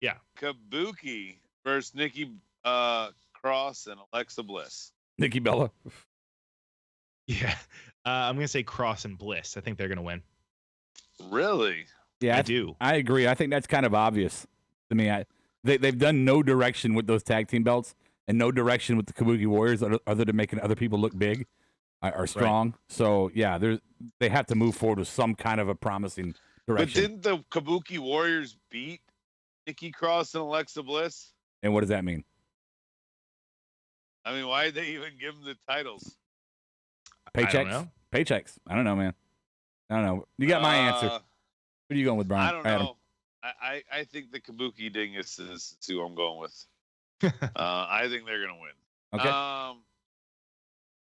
Yeah. Kabuki versus Nikki Cross and Alexa Bliss. Nikki Bella. Yeah. I'm going to say Cross and Bliss. I think they're going to win. Really? Yeah, I do. I agree. I think that's kind of obvious to me. They've done no direction with those tag team belts and no direction with the Kabuki Warriors other than making other people look big or strong. Right. So, yeah, they have to move forward with some kind of a promising direction. But didn't the Kabuki Warriors beat Nikki Cross and Alexa Bliss? And what does that mean? I mean, why did they even give them the titles? Paychecks? I don't know. Paychecks. I don't know, man. I don't know. You got my answer. What are you going with, Brian? I don't know. I think the Kabuki Dingus is who I'm going with. I think they're going to win. Okay.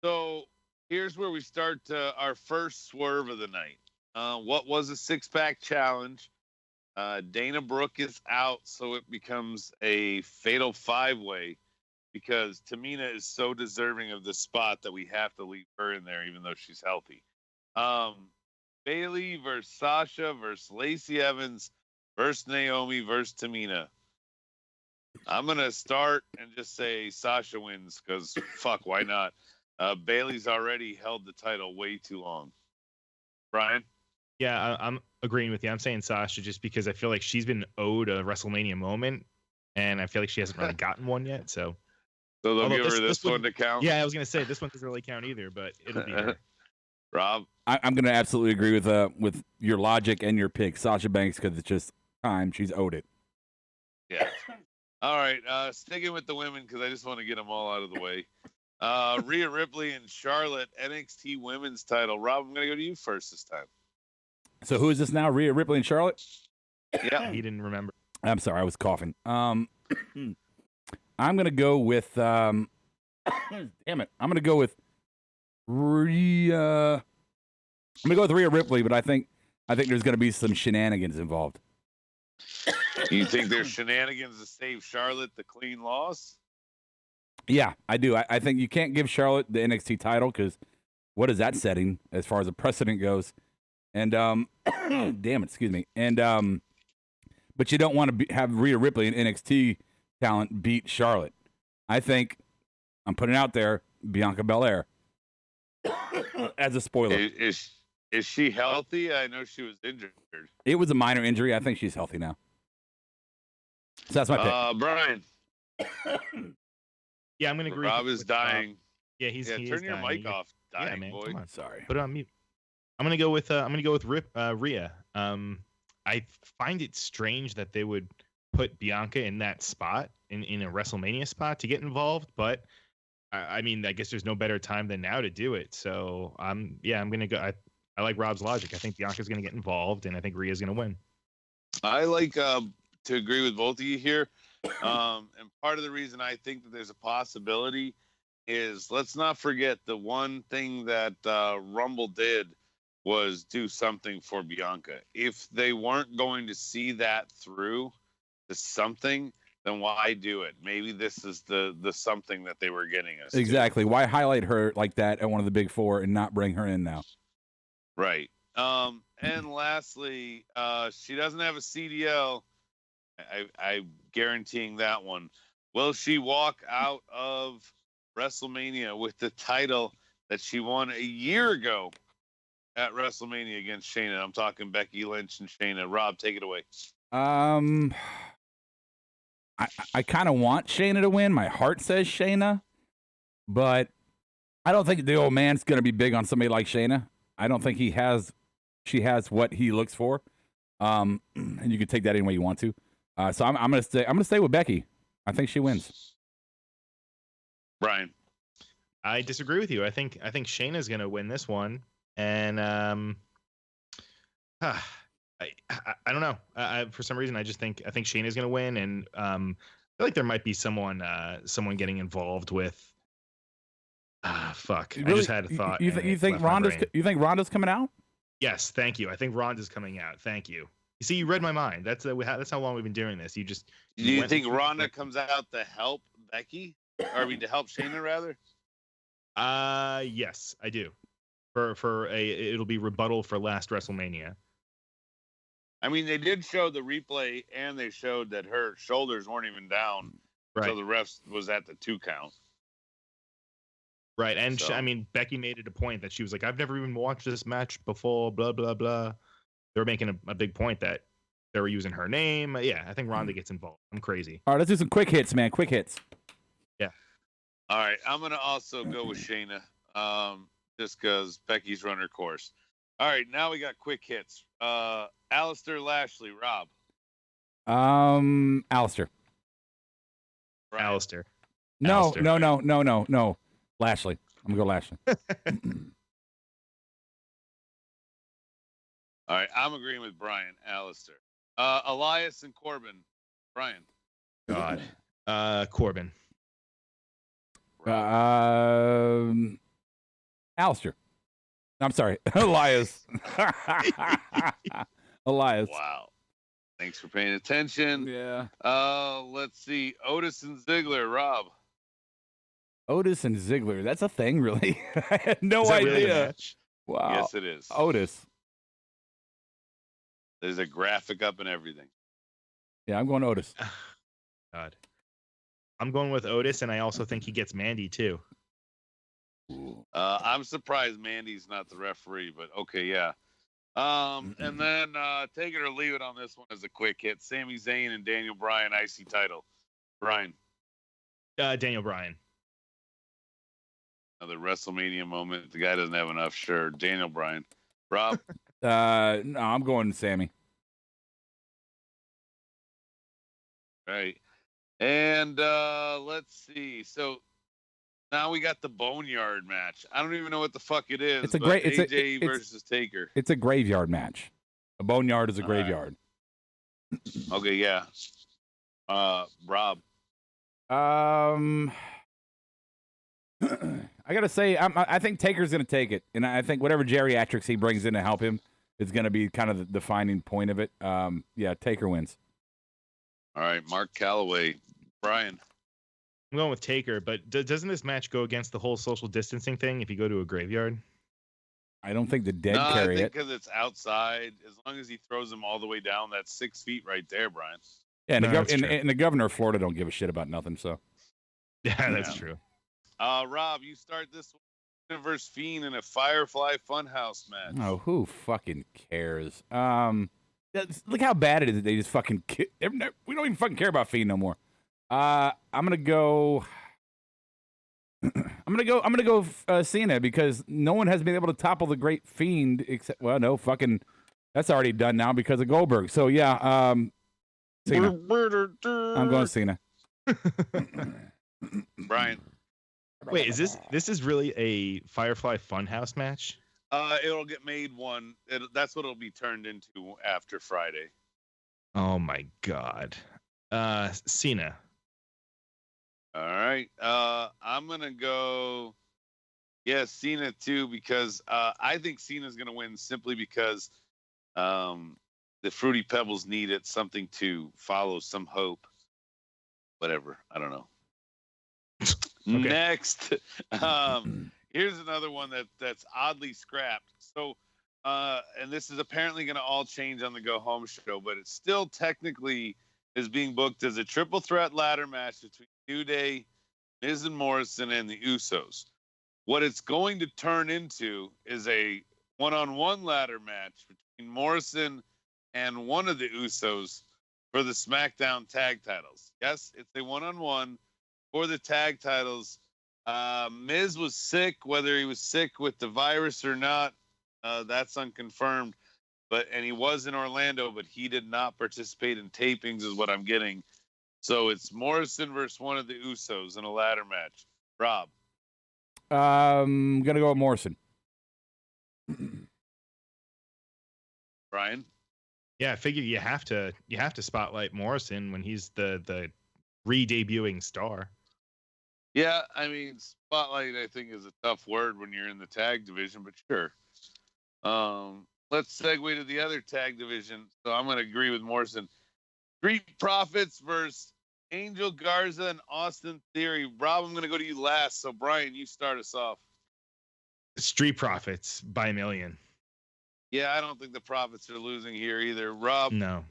So here's where we start our first swerve of the night. What was a 6-pack challenge? Dana Brooke is out, so it becomes a fatal 5-way because Tamina is so deserving of the spot that we have to leave her in there, even though she's healthy. Bayley versus Sasha versus Lacey Evans versus Naomi versus Tamina. I'm going to start and just say Sasha wins because, fuck, why not? Bayley's already held the title way too long. Brian? Yeah, I'm agreeing with you. I'm saying Sasha just because I feel like she's been owed a WrestleMania moment, and I feel like she hasn't really gotten one yet. So they'll give her this one to count? Yeah, I was going to say this one doesn't really count either, but it'll be her. Rob? I'm going to absolutely agree with your logic and your pick, Sasha Banks, because it's just time. She's owed it. Yeah. All right. Sticking with the women because I just want to get them all out of the way. Rhea Ripley and Charlotte, NXT Women's title. Rob, I'm going to go to you first this time. So who is this now? Rhea Ripley and Charlotte? Yeah. He didn't remember. I'm sorry. I was coughing. I'm going to go with damn it. I'm going to go with Rhea. I'm going to go with Rhea Ripley, but I think there's going to be some shenanigans involved. You think there's shenanigans to save Charlotte the clean loss? Yeah, I do. I think you can't give Charlotte the NXT title because what is that setting as far as a precedent goes? And damn it, excuse me. And but you don't want to have Rhea Ripley and NXT talent beat Charlotte. I think I'm putting it out there, Bianca Belair as a spoiler. Is she healthy? I know she was injured. It was a minor injury. I think she's healthy now. So that's my pick. Brian. Yeah, I'm gonna agree. Rob is dying. Yeah, he turn is your dying. mic off, dying yeah, man, boy. Come on. Sorry. Put it on mute. I'm gonna go with Rhea. I find it strange that they would put Bianca in that spot in a WrestleMania spot to get involved, but I mean, I guess there's no better time than now to do it. So I'm gonna go. I like Rob's logic. I think Bianca's gonna get involved, and I think Rhea's gonna win. I like to agree with both of you here. And part of the reason I think that there's a possibility is, let's not forget the one thing that Rumble did was do something for Bianca. If they weren't going to see that through to something, then why do it? Maybe this is the something that they were getting us. Exactly. Why highlight her like that at one of the big four and not bring her in now? Right. And lastly, she doesn't have a CDL. I'm guaranteeing that one. Will she walk out of WrestleMania with the title that she won a year ago at WrestleMania against Shayna? I'm talking Becky Lynch and Shayna. Rob, take it away. I kind of want Shayna to win. My heart says Shayna, but I don't think the old man's going to be big on somebody like Shayna. I don't think she has what he looks for. And you can take that any way you want to. So I'm going to stay with Becky. I think she wins. Brian. I disagree with you. I think Shayna's going to win this one. And I don't know. For some reason, I think Shayna's going to win, and I feel like there might be someone getting involved with. Fuck! Really? I just had a thought. You think Ronda's coming out? Yes, thank you. I think Ronda's coming out. Thank you. You see, you read my mind. That's how long we've been doing this. Do you think Ronda comes out to help Becky, or to help Shayna rather? Yes, I do. It'll be rebuttal for last WrestleMania. I mean, they did show the replay, and they showed that her shoulders weren't even down, right? So the ref was at the 2 count. Right, and I mean, Becky made it a point that she was like, "I've never even watched this match before." Blah blah blah. They were making a big point that they were using her name. Yeah, I think Ronda gets involved. I'm crazy. All right, let's do some quick hits, man. Quick hits. Yeah. All right, I'm gonna also go with Shayna, just because Becky's run her course. All right, now we got quick hits. Alistair, Lashley, Rob. Alistair. Brian. Alistair. No. Lashley. I'm gonna go Lashley. All right, I'm agreeing with Brian. Alistair. Elias and Corbin. Brian. God. Corbin. Alistair. I'm sorry, Elias. Elias. Wow. Thanks for paying attention. Yeah. Let's see. Otis and Ziggler. Rob. Otis and Ziggler. That's a thing, really? I had no idea. Really a match? Wow. Yes, it is. Otis. There's a graphic up and everything. Yeah, I'm going Otis. God. I'm going with Otis, and I also think he gets Mandy, too. I'm surprised Mandy's not the referee, but okay, yeah. And then take it or leave it on this one as a quick hit. Sami Zayn and Daniel Bryan, IC title. Brian. Daniel Bryan. Another WrestleMania moment. The guy doesn't have enough. Sure. Daniel Bryan. Rob? No, I'm going Sammy. Right. And let's see. So now we got the Boneyard match. I don't even know what the fuck it is. It's a great AJ versus Taker. It's a graveyard match. A Boneyard is a graveyard. Okay, yeah. Rob. I gotta say, I think Taker's gonna take it, and I think whatever geriatrics he brings in to help him is gonna be kind of the defining point of it. Yeah, Taker wins. All right, Mark Calloway. Brian. I'm going with Taker, but doesn't this match go against the whole social distancing thing if you go to a graveyard? I don't think the dead carry it. because it's outside. As long as he throws them all the way down, that's 6 feet right there, Brian. Yeah, and the governor of Florida don't give a shit about nothing, so. Yeah, that's true. Rob, you start this one versus Fiend in a Firefly Funhouse match. Oh, who fucking cares? Look how bad it is that they just fucking. We don't even fucking care about Fiend no more. I'm gonna go. I'm gonna go Cena because no one has been able to topple the great Fiend except that's already done now because of Goldberg. So yeah, Cena. I'm going Cena. Brian. Wait, is this is really a Firefly Funhouse match? It'll get made one. That's what it'll be turned into after Friday. Oh my God. Cena. All right. I'm gonna go. Yeah, Cena too, because I think Cena's gonna win simply because the Fruity Pebbles needed something to follow, some hope. Whatever. I don't know. Okay. Next, here's another one that's oddly scrapped. So, and this is apparently going to all change on the Go Home show, but it still technically is being booked as a triple threat ladder match between New Day, Miz and Morrison, and the Usos. What it's going to turn into is a one-on-one ladder match between Morrison and one of the Usos for the SmackDown tag titles. Yes, it's a one-on-one for the tag titles. Miz was sick, whether he was sick with the virus or not, that's unconfirmed. And he was in Orlando, but he did not participate in tapings, is what I'm getting. So it's Morrison versus one of the Usos in a ladder match. Rob. Gonna go with Morrison. Brian. Yeah, I figure you have to spotlight Morrison when he's the re-debuting star. Yeah, I mean, spotlight, I think, is a tough word when you're in the tag division, but sure. Let's segue to the other tag division. So I'm going to agree with Morrison. Street Profits versus Angel Garza and Austin Theory. Rob, I'm going to go to you last. So, Brian, you start us off. Street Profits by a million. Yeah, I don't think the Profits are losing here either. Rob? No.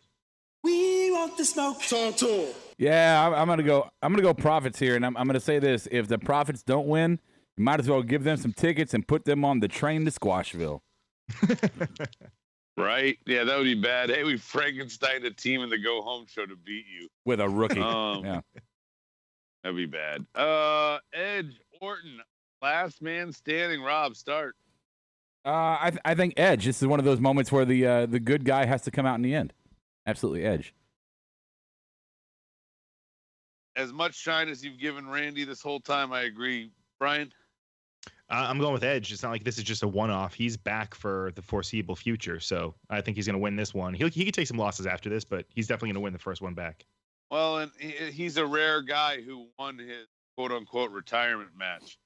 We want the smoke. Talk to him. Yeah, I'm gonna go Profits here, and I'm gonna say this: if the Profits don't win, you might as well give them some tickets and put them on the train to Squashville. Right? Yeah, that would be bad. Hey, we Frankenstein a team in the Go Home show to beat you With a rookie. Yeah, that'd be bad. Edge, Orton, last man standing. Rob, start. I think Edge. This is one of those moments where the good guy has to come out in the end. Absolutely, Edge. As much shine as you've given Randy this whole time, I agree. Brian? I'm going with Edge. It's not like this is just a one-off. He's back for the foreseeable future, so I think he's going to win this one. He could take some losses after this, but he's definitely going to win the first one back. Well, and he's a rare guy who won his quote-unquote retirement match.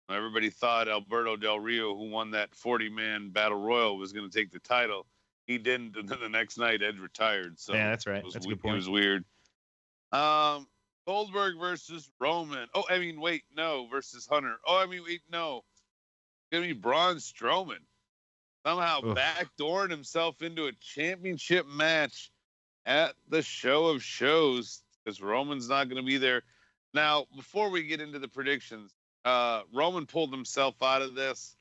Everybody thought Alberto Del Rio, who won that 40-man battle royal, was going to take the title. He didn't, and then the next night Edge retired. So yeah, that's right. That's a good point. It was weird. Goldberg versus Roman. Oh, I mean, wait, no, versus Hunter. Oh, I mean, wait, no. It's going to be Braun Strowman. Somehow backdooring himself into a championship match at the show of shows because Roman's not going to be there. Now, before we get into the predictions, Roman pulled himself out of this.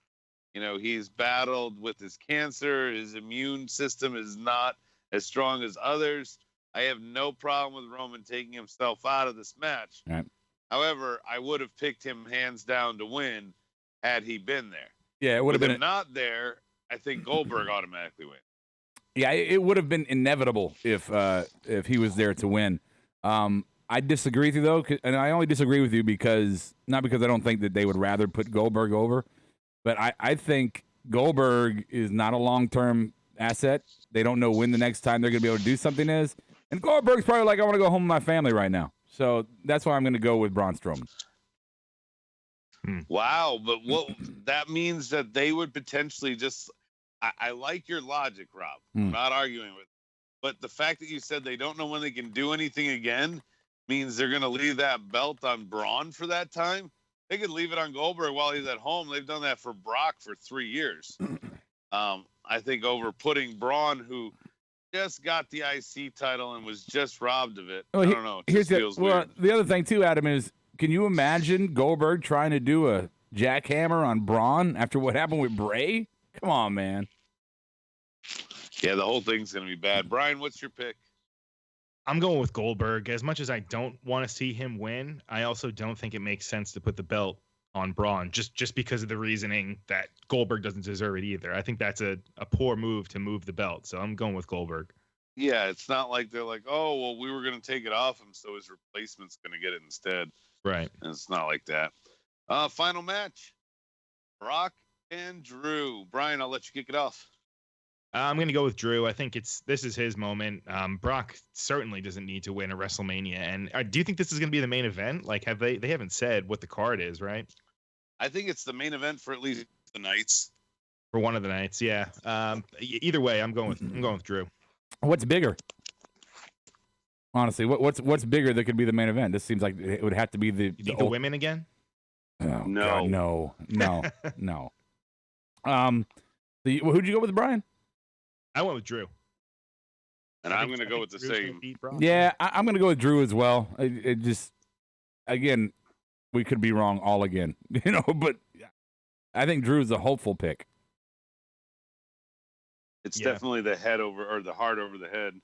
You know, he's battled with his cancer. His immune system is not as strong as others. I have no problem with Roman taking himself out of this match. Right. However, I would have picked him hands down to win had he been there. Yeah, it would have been not there. I think Goldberg automatically wins. Yeah, it would have been inevitable if he was there to win. I disagree with you though, and I only disagree with you because not because I don't think that they would rather put Goldberg over, but I think Goldberg is not a long-term asset. They don't know when the next time they're going to be able to do something is, and Goldberg's probably like, I want to go home with my family right now. So that's why I'm going to go with Braun Strowman. Wow, but what that means that they would potentially just. I like your logic, Rob. I'm not arguing with it. But the fact that you said they don't know when they can do anything again means they're going to leave that belt on Braun for that time. They could leave it on Goldberg while he's at home. They've done that for Brock for 3 years. I think over putting Braun, who just got the IC title and was just robbed of it. I don't know. It just feels weird. The other thing, too, Adam, is can you imagine Goldberg trying to do a jackhammer on Braun after what happened with Bray? Come on, man. Yeah, the whole thing's going to be bad. Brian, what's your pick? I'm going with Goldberg. As much as I don't want to see him win, I also don't think it makes sense to put the belt on Braun just because of the reasoning that Goldberg doesn't deserve it either. I think that's a poor move to move the belt. So I'm going with Goldberg. Yeah, it's not like they're like, oh, well, we were going to take it off him, so his replacement's going to get it instead. Right. And it's not like that. Final match. Brock and Drew. Brian, I'll let you kick it off. I'm going to go with Drew. I think this is his moment. Brock certainly doesn't need to win a WrestleMania. And do you think this is going to be the main event? Like, they haven't said what the card is, right? I think it's the main event for at least the nights. For one of the nights, yeah. Either way, I'm going with Drew. What's bigger? Honestly, what's bigger that could be the main event? This seems like it would have to be the women again. Oh, No. God, no. Who'd you go with, Brian? I went with Drew. And I'm going to go with the same. Yeah, I'm going to go with Drew as well. It just, again, we could be wrong all again, but I think Drew's a hopeful pick. It's definitely the heart over the head.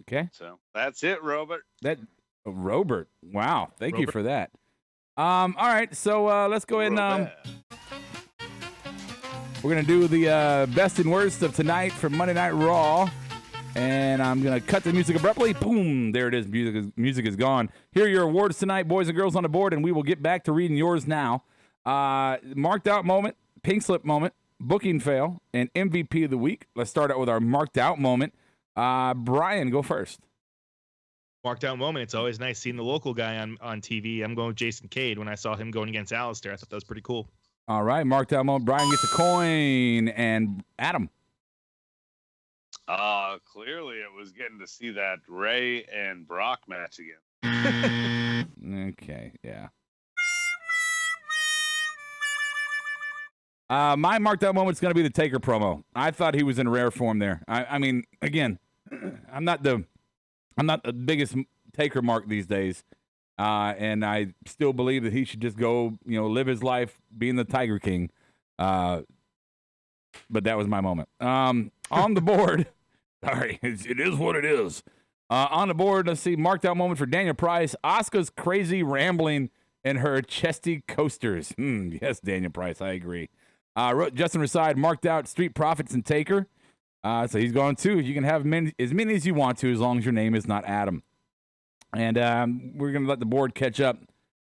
Okay. So that's it, Robert. Robert. Wow. Thank you for that. All right. So let's go ahead and we're going to do the best and worst of tonight from Monday Night Raw. And I'm going to cut the music abruptly. Boom. There it is. Music is gone. Here are your awards tonight, boys and girls on the board, and we will get back to reading yours now. Marked out moment, pink slip moment, booking fail, and MVP of the week. Let's start out with our marked out moment. Brian, go first. Marked out moment. It's always nice seeing the local guy on TV. I'm going with Jason Cade. When I saw him going against Alistair, I thought that was pretty cool. All right, marked out moment. Brian gets a coin, and Adam. Clearly it was getting to see that Ray and Brock match again. Okay, yeah. My marked out moment is going to be the Taker promo. I thought he was in rare form there. I mean, again, I'm not the biggest Taker mark these days, and I still believe that he should just go, live his life being the Tiger King. But that was my moment. On the board, sorry, it is what it is. On the board, let's see, marked out moment for Daniel Price. Asuka's crazy rambling and her chesty coasters. Yes, Daniel Price, I agree. Justin Reside marked out Street Profits and Taker. So he's going too. You can have as many as you want to, as long as your name is not Adam. And we're going to let the board catch up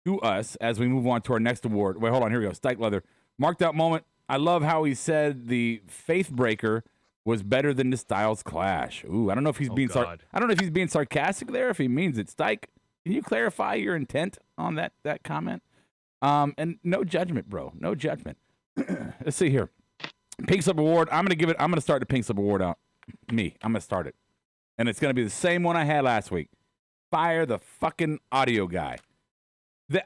to us as we move on to our next award. Wait, hold on. Here we go. Stike Leather. Marked out moment. I love how he said the Faith Breaker was better than the Styles Clash. Ooh, I don't know if he's I don't know if he's being sarcastic there, if he means it. Stike, can you clarify your intent on that comment? And no judgment, bro. No judgment. Let's see here. Pink Slip Award. I'm going to start the Pink Slip Award out. I'm going to start it. And it's going to be the same one I had last week. Fire the fucking audio guy.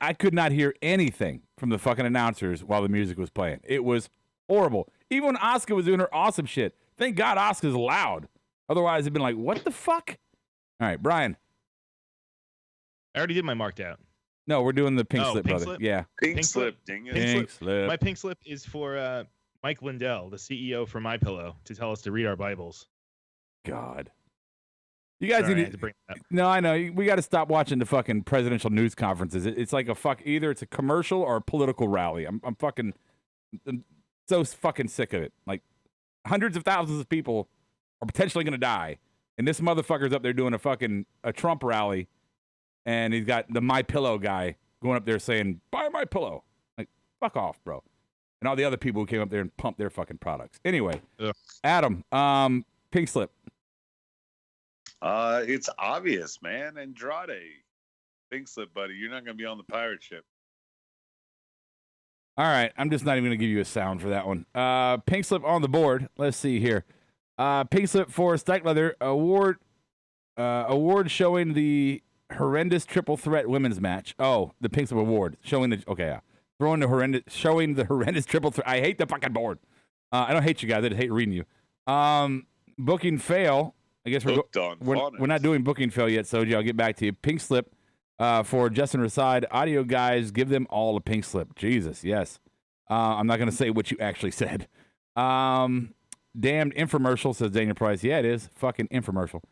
I could not hear anything from the fucking announcers while the music was playing. It was horrible. Even when Asuka was doing her awesome shit. Thank God Asuka's loud. Otherwise, it'd been like, what the fuck? All right, Brian. I already did my marked out. No, we're doing the pink slip, pink brother. slip? Yeah. Pink slip, ding it. Pink slip. My pink slip is for Mike Lindell, the CEO for MyPillow, to tell us to read our Bibles. God. You guys Sorry, I need had to bring that up. No, I know. We got to stop watching the fucking presidential news conferences. It's like either it's a commercial or a political rally. I'm so fucking sick of it. Like, hundreds of thousands of people are potentially going to die. And this motherfucker's up there doing a Trump rally. And he's got the MyPillow guy going up there saying, buy MyPillow. Like, fuck off, bro. And all the other people who came up there and pumped their fucking products. Anyway, Adam, pink slip. It's obvious, man. Andrade. Pink slip, buddy. You're not going to be on the pirate ship. All right. I'm just not even going to give you a sound for that one. Pink slip on the board. Let's see here. Pink slip for Stike Leather. Award showing the horrendous triple threat women's match. Oh, the pink slip award. Showing the horrendous triple threat. I hate the fucking board. I don't hate you guys. I just hate reading you. Booking fail. I guess we're not doing booking fail yet, Soji. I'll get back to you. Pink slip for Justin Reside. Audio guys, give them all a pink slip. Jesus, yes. I'm not going to say what you actually said. Damned infomercial, says Daniel Price. Yeah, it is. Fucking infomercial.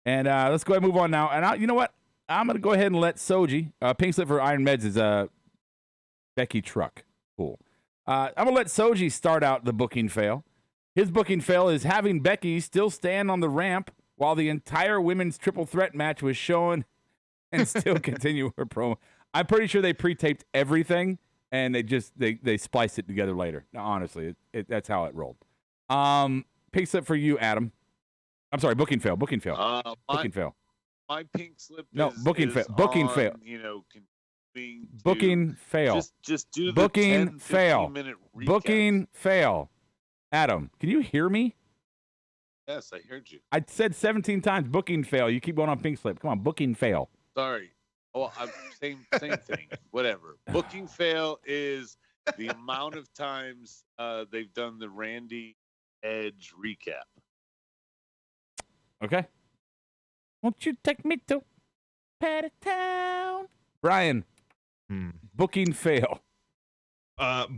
And let's go ahead and move on now. And you know what? I'm going to go ahead and let Soji. Pink slip for Iron Meds is Becky Truck. Cool. I'm going to let Soji start out the booking fail. His booking fail is having Becky still stand on the ramp while the entire women's triple threat match was shown and still continue her promo. I'm pretty sure they pre-taped everything and they spliced it together later. Now, honestly, that's how it rolled. Pink slip for you, Adam. I'm sorry, booking fail. Booking fail. Booking fail. My pink slip. No, booking fail. Booking fail. Booking fail. Just do the booking 10, fail. 15-minute recaps. Booking fail. Adam, can you hear me? Yes, I heard you. I said 17 times booking fail. You keep going on pink slip. Come on, booking fail. Sorry. Oh, same thing. Whatever. Booking fail is the amount of times they've done the Randy Edge recap. Okay. Won't you take me to Patty Town? Brian, booking fail.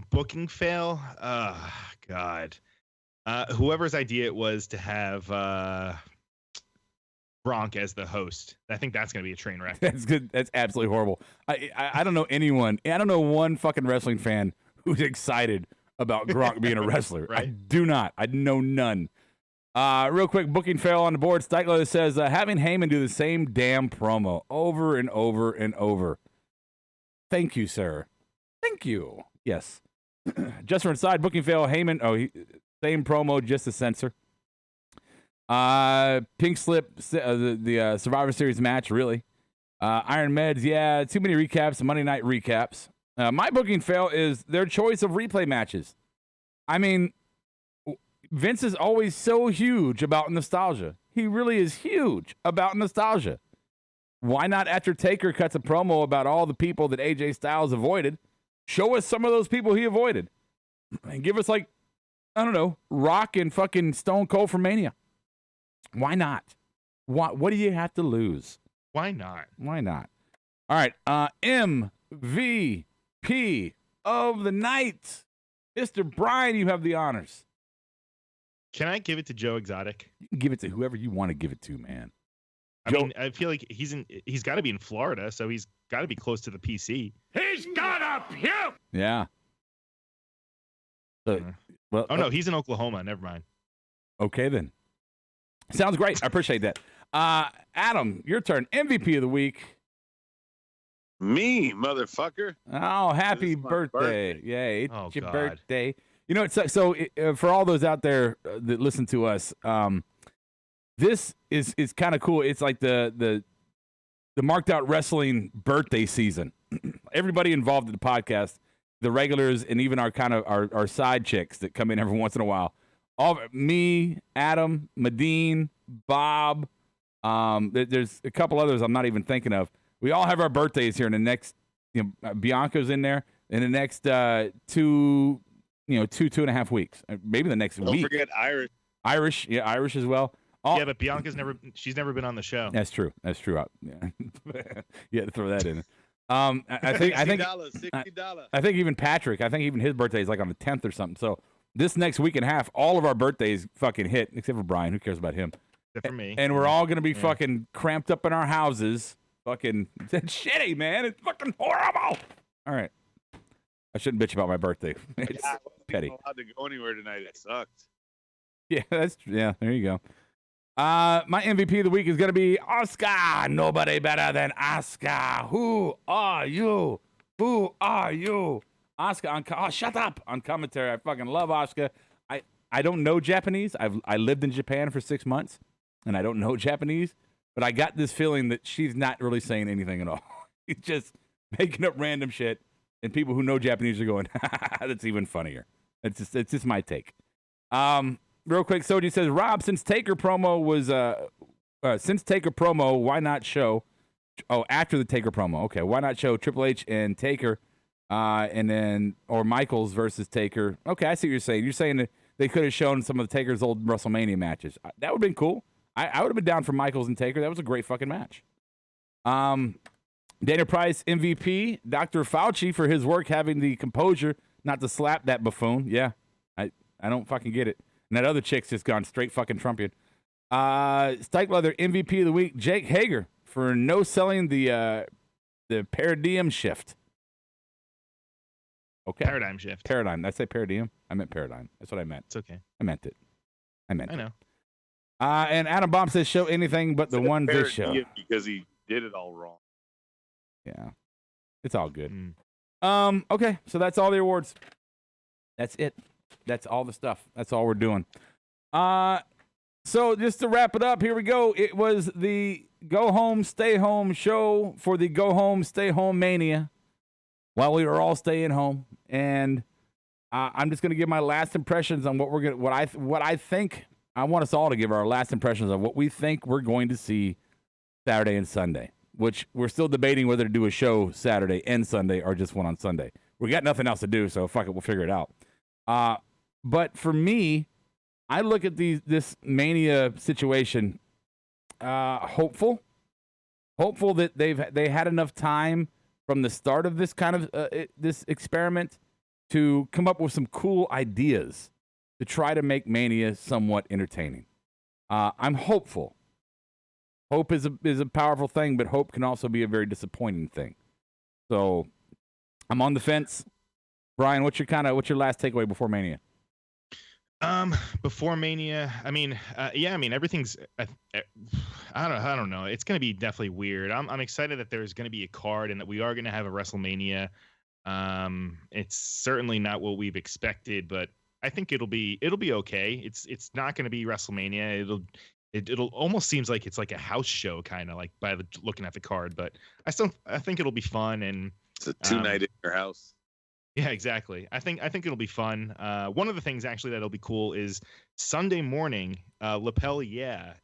Booking fail? God. Whoever's idea it was to have Gronk as the host. I think that's going to be a train wreck. That's good. That's absolutely horrible. I don't know anyone. I don't know one fucking wrestling fan who's excited about Gronk being a wrestler. Right? I do not. I know none. Real quick, booking fail on the board. Stikler says, having Heyman do the same damn promo over and over and over. Thank you, sir. Thank you. Yes. Just for inside, booking fail, Heyman. Same promo, just a censor. Pink slip, the Survivor Series match, really. Iron Meds, yeah, too many recaps, Monday night recaps. My booking fail is their choice of replay matches. I mean, Vince is always so huge about nostalgia. He really is huge about nostalgia. Why not, after Taker cuts a promo about all the people that AJ Styles avoided, show us some of those people he avoided and give us, like, I don't know, Rock and fucking Stone Cold for Mania. Why not? What do you have to lose? Why not? Why not? All right, MVP of the night, Mr. Brian, you have the honors. Can I give it to Joe Exotic? You can give it to whoever you want to give it to, man. I mean, I feel like he's got to be in Florida, so he's got to be close to the PC. He's gotta puke! Yeah. Well, no, he's in Oklahoma. Never mind. Okay, then. Sounds great. I appreciate that. Adam, your turn. MVP of the week. Me, motherfucker. Oh, happy birthday. Yay. It's your birthday. You know, so for all those out there that listen to us, this is kind of cool. It's like the Marked Out Wrestling birthday season. Everybody involved in the podcast, the regulars, and even our side chicks that come in every once in a while. Me, Adam, Medine, Bob. There's a couple others I'm not even thinking of. We all have our birthdays here in the next. Bianca's in there in the next 2.5 weeks, maybe the next week. Don't forget Irish. Irish as well. Yeah, but Bianca's she's never been on the show. That's true. Yeah. You had to throw that in. I think $60. I think even Patrick, even his birthday is like on the 10th or something. So this next week and a half, all of our birthdays fucking hit, except for Brian. Who cares about him? Except for me. And we're all gonna be fucking cramped up in our houses. Fucking it's shitty, man. It's fucking horrible. All right. I shouldn't bitch about my birthday. It's petty. I wasn't allowed to go anywhere tonight. It sucked. Yeah, there you go. My MVP of the week is going to be Oscar. Nobody better than Oscar. Who are you? Oscar shut up on commentary. I fucking love Oscar. I don't know Japanese. I lived in Japan for 6 months, and I don't know Japanese, but I got this feeling that she's not really saying anything at all. She's just making up random shit, and people who know Japanese are going, that's even funnier. It's just my take. Real quick, Soji says, Rob, since Taker promo, why not show? Oh, after the Taker promo, okay. Why not show Triple H and Taker, or Michaels versus Taker? Okay, I see what you're saying. You're saying that they could have shown some of the Taker's old WrestleMania matches. That would have been cool. I would have been down for Michaels and Taker. That was a great fucking match. Dana Price MVP, Dr. Fauci for his work having the composure not to slap that buffoon. Yeah, I don't fucking get it. And that other chick's just gone straight fucking Trumpian. Stike Leather MVP of the week, Jake Hager for no selling the paradigm shift. Okay. Paradigm shift. Paradigm. Did I say paradigm? I meant paradigm. That's what I meant. It's okay. I meant it. I know. And Adam Bomb says show anything but the ones they show. Because he did it all wrong. Yeah. It's all good. Okay, so that's all the awards. That's it. That's all the stuff. That's all we're doing. So just to wrap it up, here we go. It was the Go Home, Stay Home show for the Go Home, Stay Home Mania while we were all staying home. And I'm just going to give my last impressions on what I think. I want us all to give our last impressions of what we think we're going to see Saturday and Sunday, which we're still debating whether to do a show Saturday and Sunday or just one on Sunday. We got nothing else to do, so fuck it, we'll figure it out. But for me, I look at this Mania situation hopeful that they had enough time from the start of this kind of this experiment to come up with some cool ideas to try to make Mania somewhat entertaining. I'm hopeful. Hope is a powerful thing, but hope can also be a very disappointing thing. So I'm on the fence. Brian, what's your last takeaway before Mania? Before Mania, everything's, I don't know. It's going to be definitely weird. I'm excited that there's going to be a card and that we are going to have a WrestleMania. It's certainly not what we've expected, but I think it'll be okay. It's not going to be WrestleMania. It'll almost seems like it's like a house show kind of like looking at the card, but I think it'll be fun, and it's a 2-night in your house. Yeah, exactly. I think it'll be fun. One of the things actually that'll be cool is Sunday morning, Lapel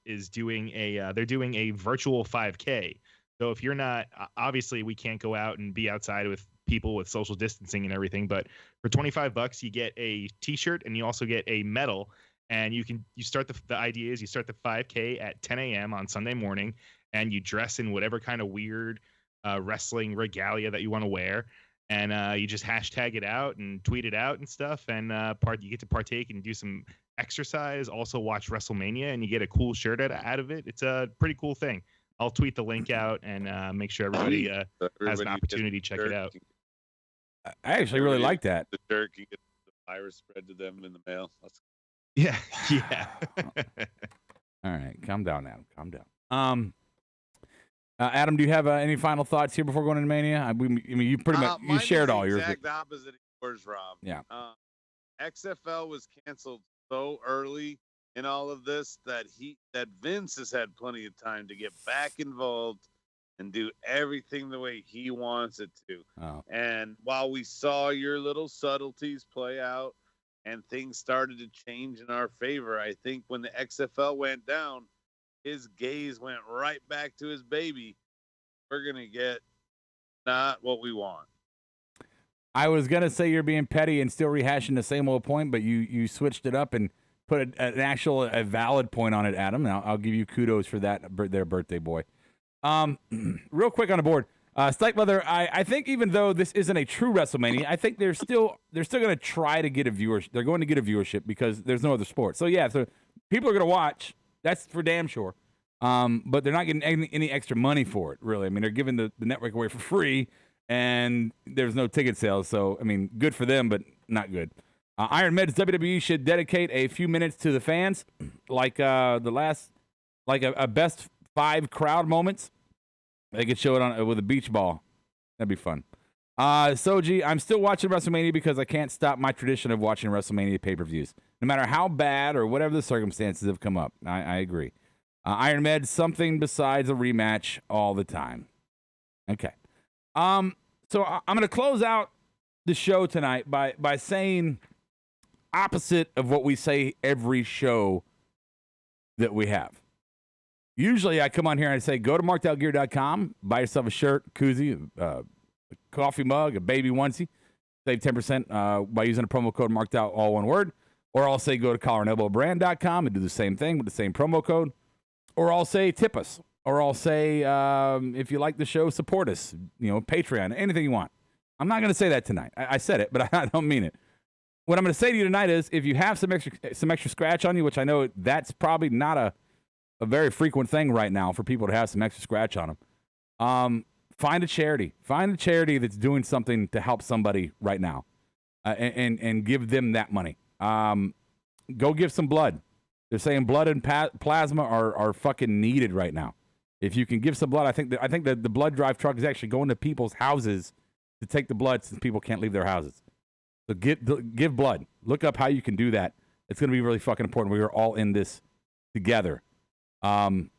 is doing they're doing a virtual 5K. So if you're not, obviously we can't go out and be outside with people with social distancing and everything, but for $25 you get a t-shirt and you also get a medal, and you start the idea is you start the 5K at 10 a.m. on Sunday morning, and you dress in whatever kind of weird wrestling regalia that you want to wear. And you just hashtag it out and tweet it out and stuff, and you get to partake and do some exercise. Also watch WrestleMania, and you get a cool shirt out of it. It's a pretty cool thing. I'll tweet the link out and make sure everybody has an opportunity to check it out. I actually really like that. The shirt can get the virus spread to them in the mail. Yeah. All right, calm down, Adam. Calm down. Adam, do you have any final thoughts here before going into Mania? I mean, you pretty much you shared all yours. Exact opposite of yours, Rob. Yeah. XFL was canceled so early in all of this that Vince has had plenty of time to get back involved and do everything the way he wants it to. Oh. And while we saw your little subtleties play out and things started to change in our favor, I think when the XFL went down, his gaze went right back to his baby. We're going to get not what we want. I was going to say you're being petty and still rehashing the same old point, but you switched it up and put a valid point on it, Adam. And I'll give you kudos for that, their birthday boy. Real quick on the board. Stike Leather, I think even though this isn't a true WrestleMania, I think they're still going to try to get a viewership. They're going to get a viewership because there's no other sport. So, yeah, so people are going to watch. That's for damn sure. But they're not getting any extra money for it, really. I mean, they're giving the network away for free, and there's no ticket sales. So, I mean, good for them, but not good. Iron Meds WWE should dedicate a few minutes to the fans, like a best 5 crowd moments. They could show it with a beach ball. That'd be fun. Soji, I'm still watching WrestleMania because I can't stop my tradition of watching WrestleMania pay-per-views. No matter how bad or whatever the circumstances have come up. I agree. Iron Med, something besides a rematch all the time. Okay. So I'm going to close out the show tonight by saying opposite of what we say every show that we have. Usually I come on here and I say, go to markedoutgear.com, buy yourself a shirt, koozie, a coffee mug, a baby onesie, save 10% by using a promo code markedout, all one word. Or I'll say go to collarandelbowbrand.com and do the same thing with the same promo code. Or I'll say tip us. Or I'll say if you like the show, support us. Patreon, anything you want. I'm not going to say that tonight. I said it, but I don't mean it. What I'm going to say to you tonight is if you have some extra scratch on you, which I know that's probably not a very frequent thing right now for people to have some extra scratch on them, find a charity. Find a charity that's doing something to help somebody right now and give them that money. Go give some blood. They're saying blood and plasma are fucking needed right now. If you can give some blood, I think that the blood drive truck is actually going to people's houses to take the blood since people can't leave their houses. So give blood. Look up how you can do that. It's going to be really fucking important. We are all in this together. And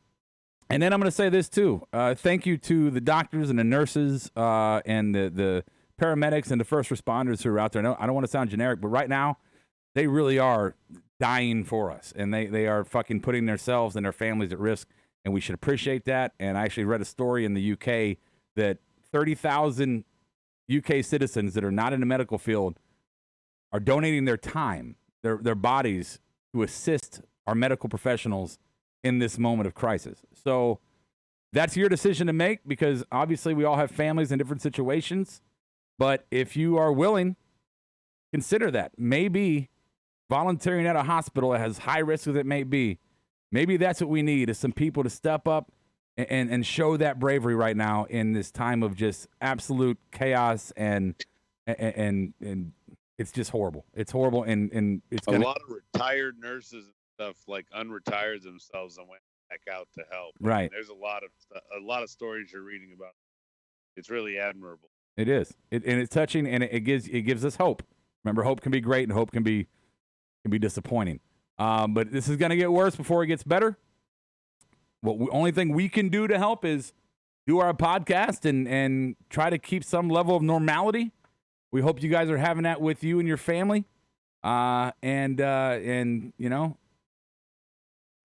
then I'm going to say this too. Thank you to the doctors and the nurses and the paramedics and the first responders who are out there. No, I don't want to sound generic, but right now they really are dying for us, and they are fucking putting themselves and their families at risk, and we should appreciate that. And I actually read a story in the UK that 30,000 UK citizens that are not in the medical field are donating their time, their bodies, to assist our medical professionals in this moment of crisis. So that's your decision to make, because obviously we all have families in different situations. But if you are willing, consider that. Maybe volunteering at a hospital, as high risk as it may be, maybe that's what we need, is some people to step up and show that bravery right now in this time of just absolute chaos and it's just horrible. It's horrible, and it's a lot of retired nurses and stuff like unretired themselves and went back out to help. Right. There's a lot of stories you're reading about. It's really admirable. It is, and it's touching, and it gives us hope. Remember, hope can be great, and hope can be disappointing. But this is going to get worse before it gets better. Only thing we can do to help is do our podcast and try to keep some level of normality. We hope you guys are having that with you and your family. And you know,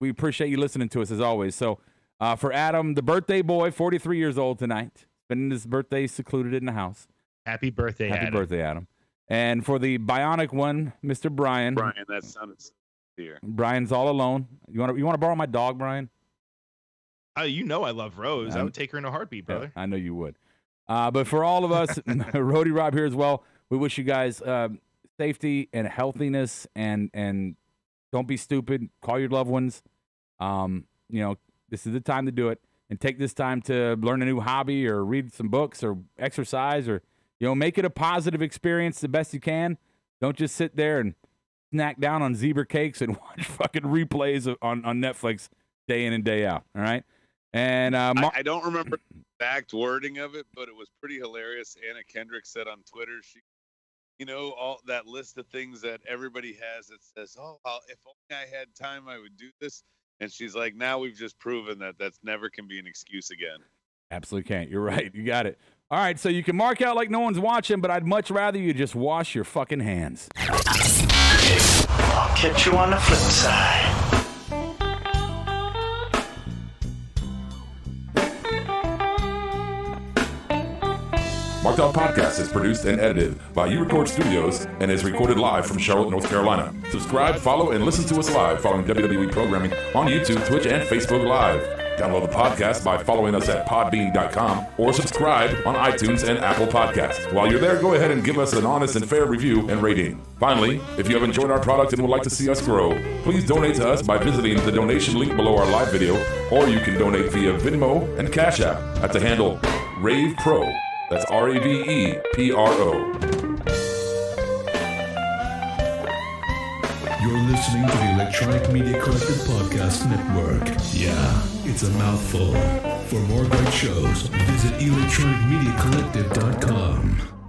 we appreciate you listening to us as always. So for Adam, the birthday boy, 43 years old tonight, spending his birthday secluded in the house. Happy birthday, Adam. Happy birthday, Adam. And for the bionic one, Mr. Brian. Brian, that sounded here. Brian's all alone. You want to borrow my dog, Brian? You know I love Rose. I would take her in a heartbeat, brother. I know you would. But for all of us, Rody Rob here as well, we wish you guys safety and healthiness, and don't be stupid. Call your loved ones. You know, this is the time to do it, and take this time to learn a new hobby or read some books or exercise, or, you know, make it a positive experience the best you can. Don't just sit there and snack down on zebra cakes and watch fucking replays on Netflix day in and day out. All right. And I don't remember the exact wording of it, but it was pretty hilarious. Anna Kendrick said on Twitter, she, you know, all that list of things that everybody has that says, "Oh, if only I had time, I would do this." And she's like, "Now we've just proven that that's never can be an excuse again." Absolutely can't. You're right. You got it. All right, so you can mark out like no one's watching, but I'd much rather you just wash your fucking hands. I'll catch you on the flip side. MARKEDOUT Podcast is produced and edited by U-Record Studios and is recorded live from Charlotte, North Carolina. Subscribe, follow, and listen to us live following WWE programming on YouTube, Twitch, and Facebook Live. Download the podcast by following us at podbean.com or subscribe on iTunes and Apple Podcasts. While you're there, go ahead and give us an honest and fair review and rating. Finally, if you have enjoyed our product and would like to see us grow, please donate to us by visiting the donation link below our live video, or you can donate via Venmo and Cash App at the handle Ravepro. That's Ravepro. You're listening to the Electronic Media Collective Podcast Network. Yeah, it's a mouthful. For more great shows, visit electronicmediacollective.com.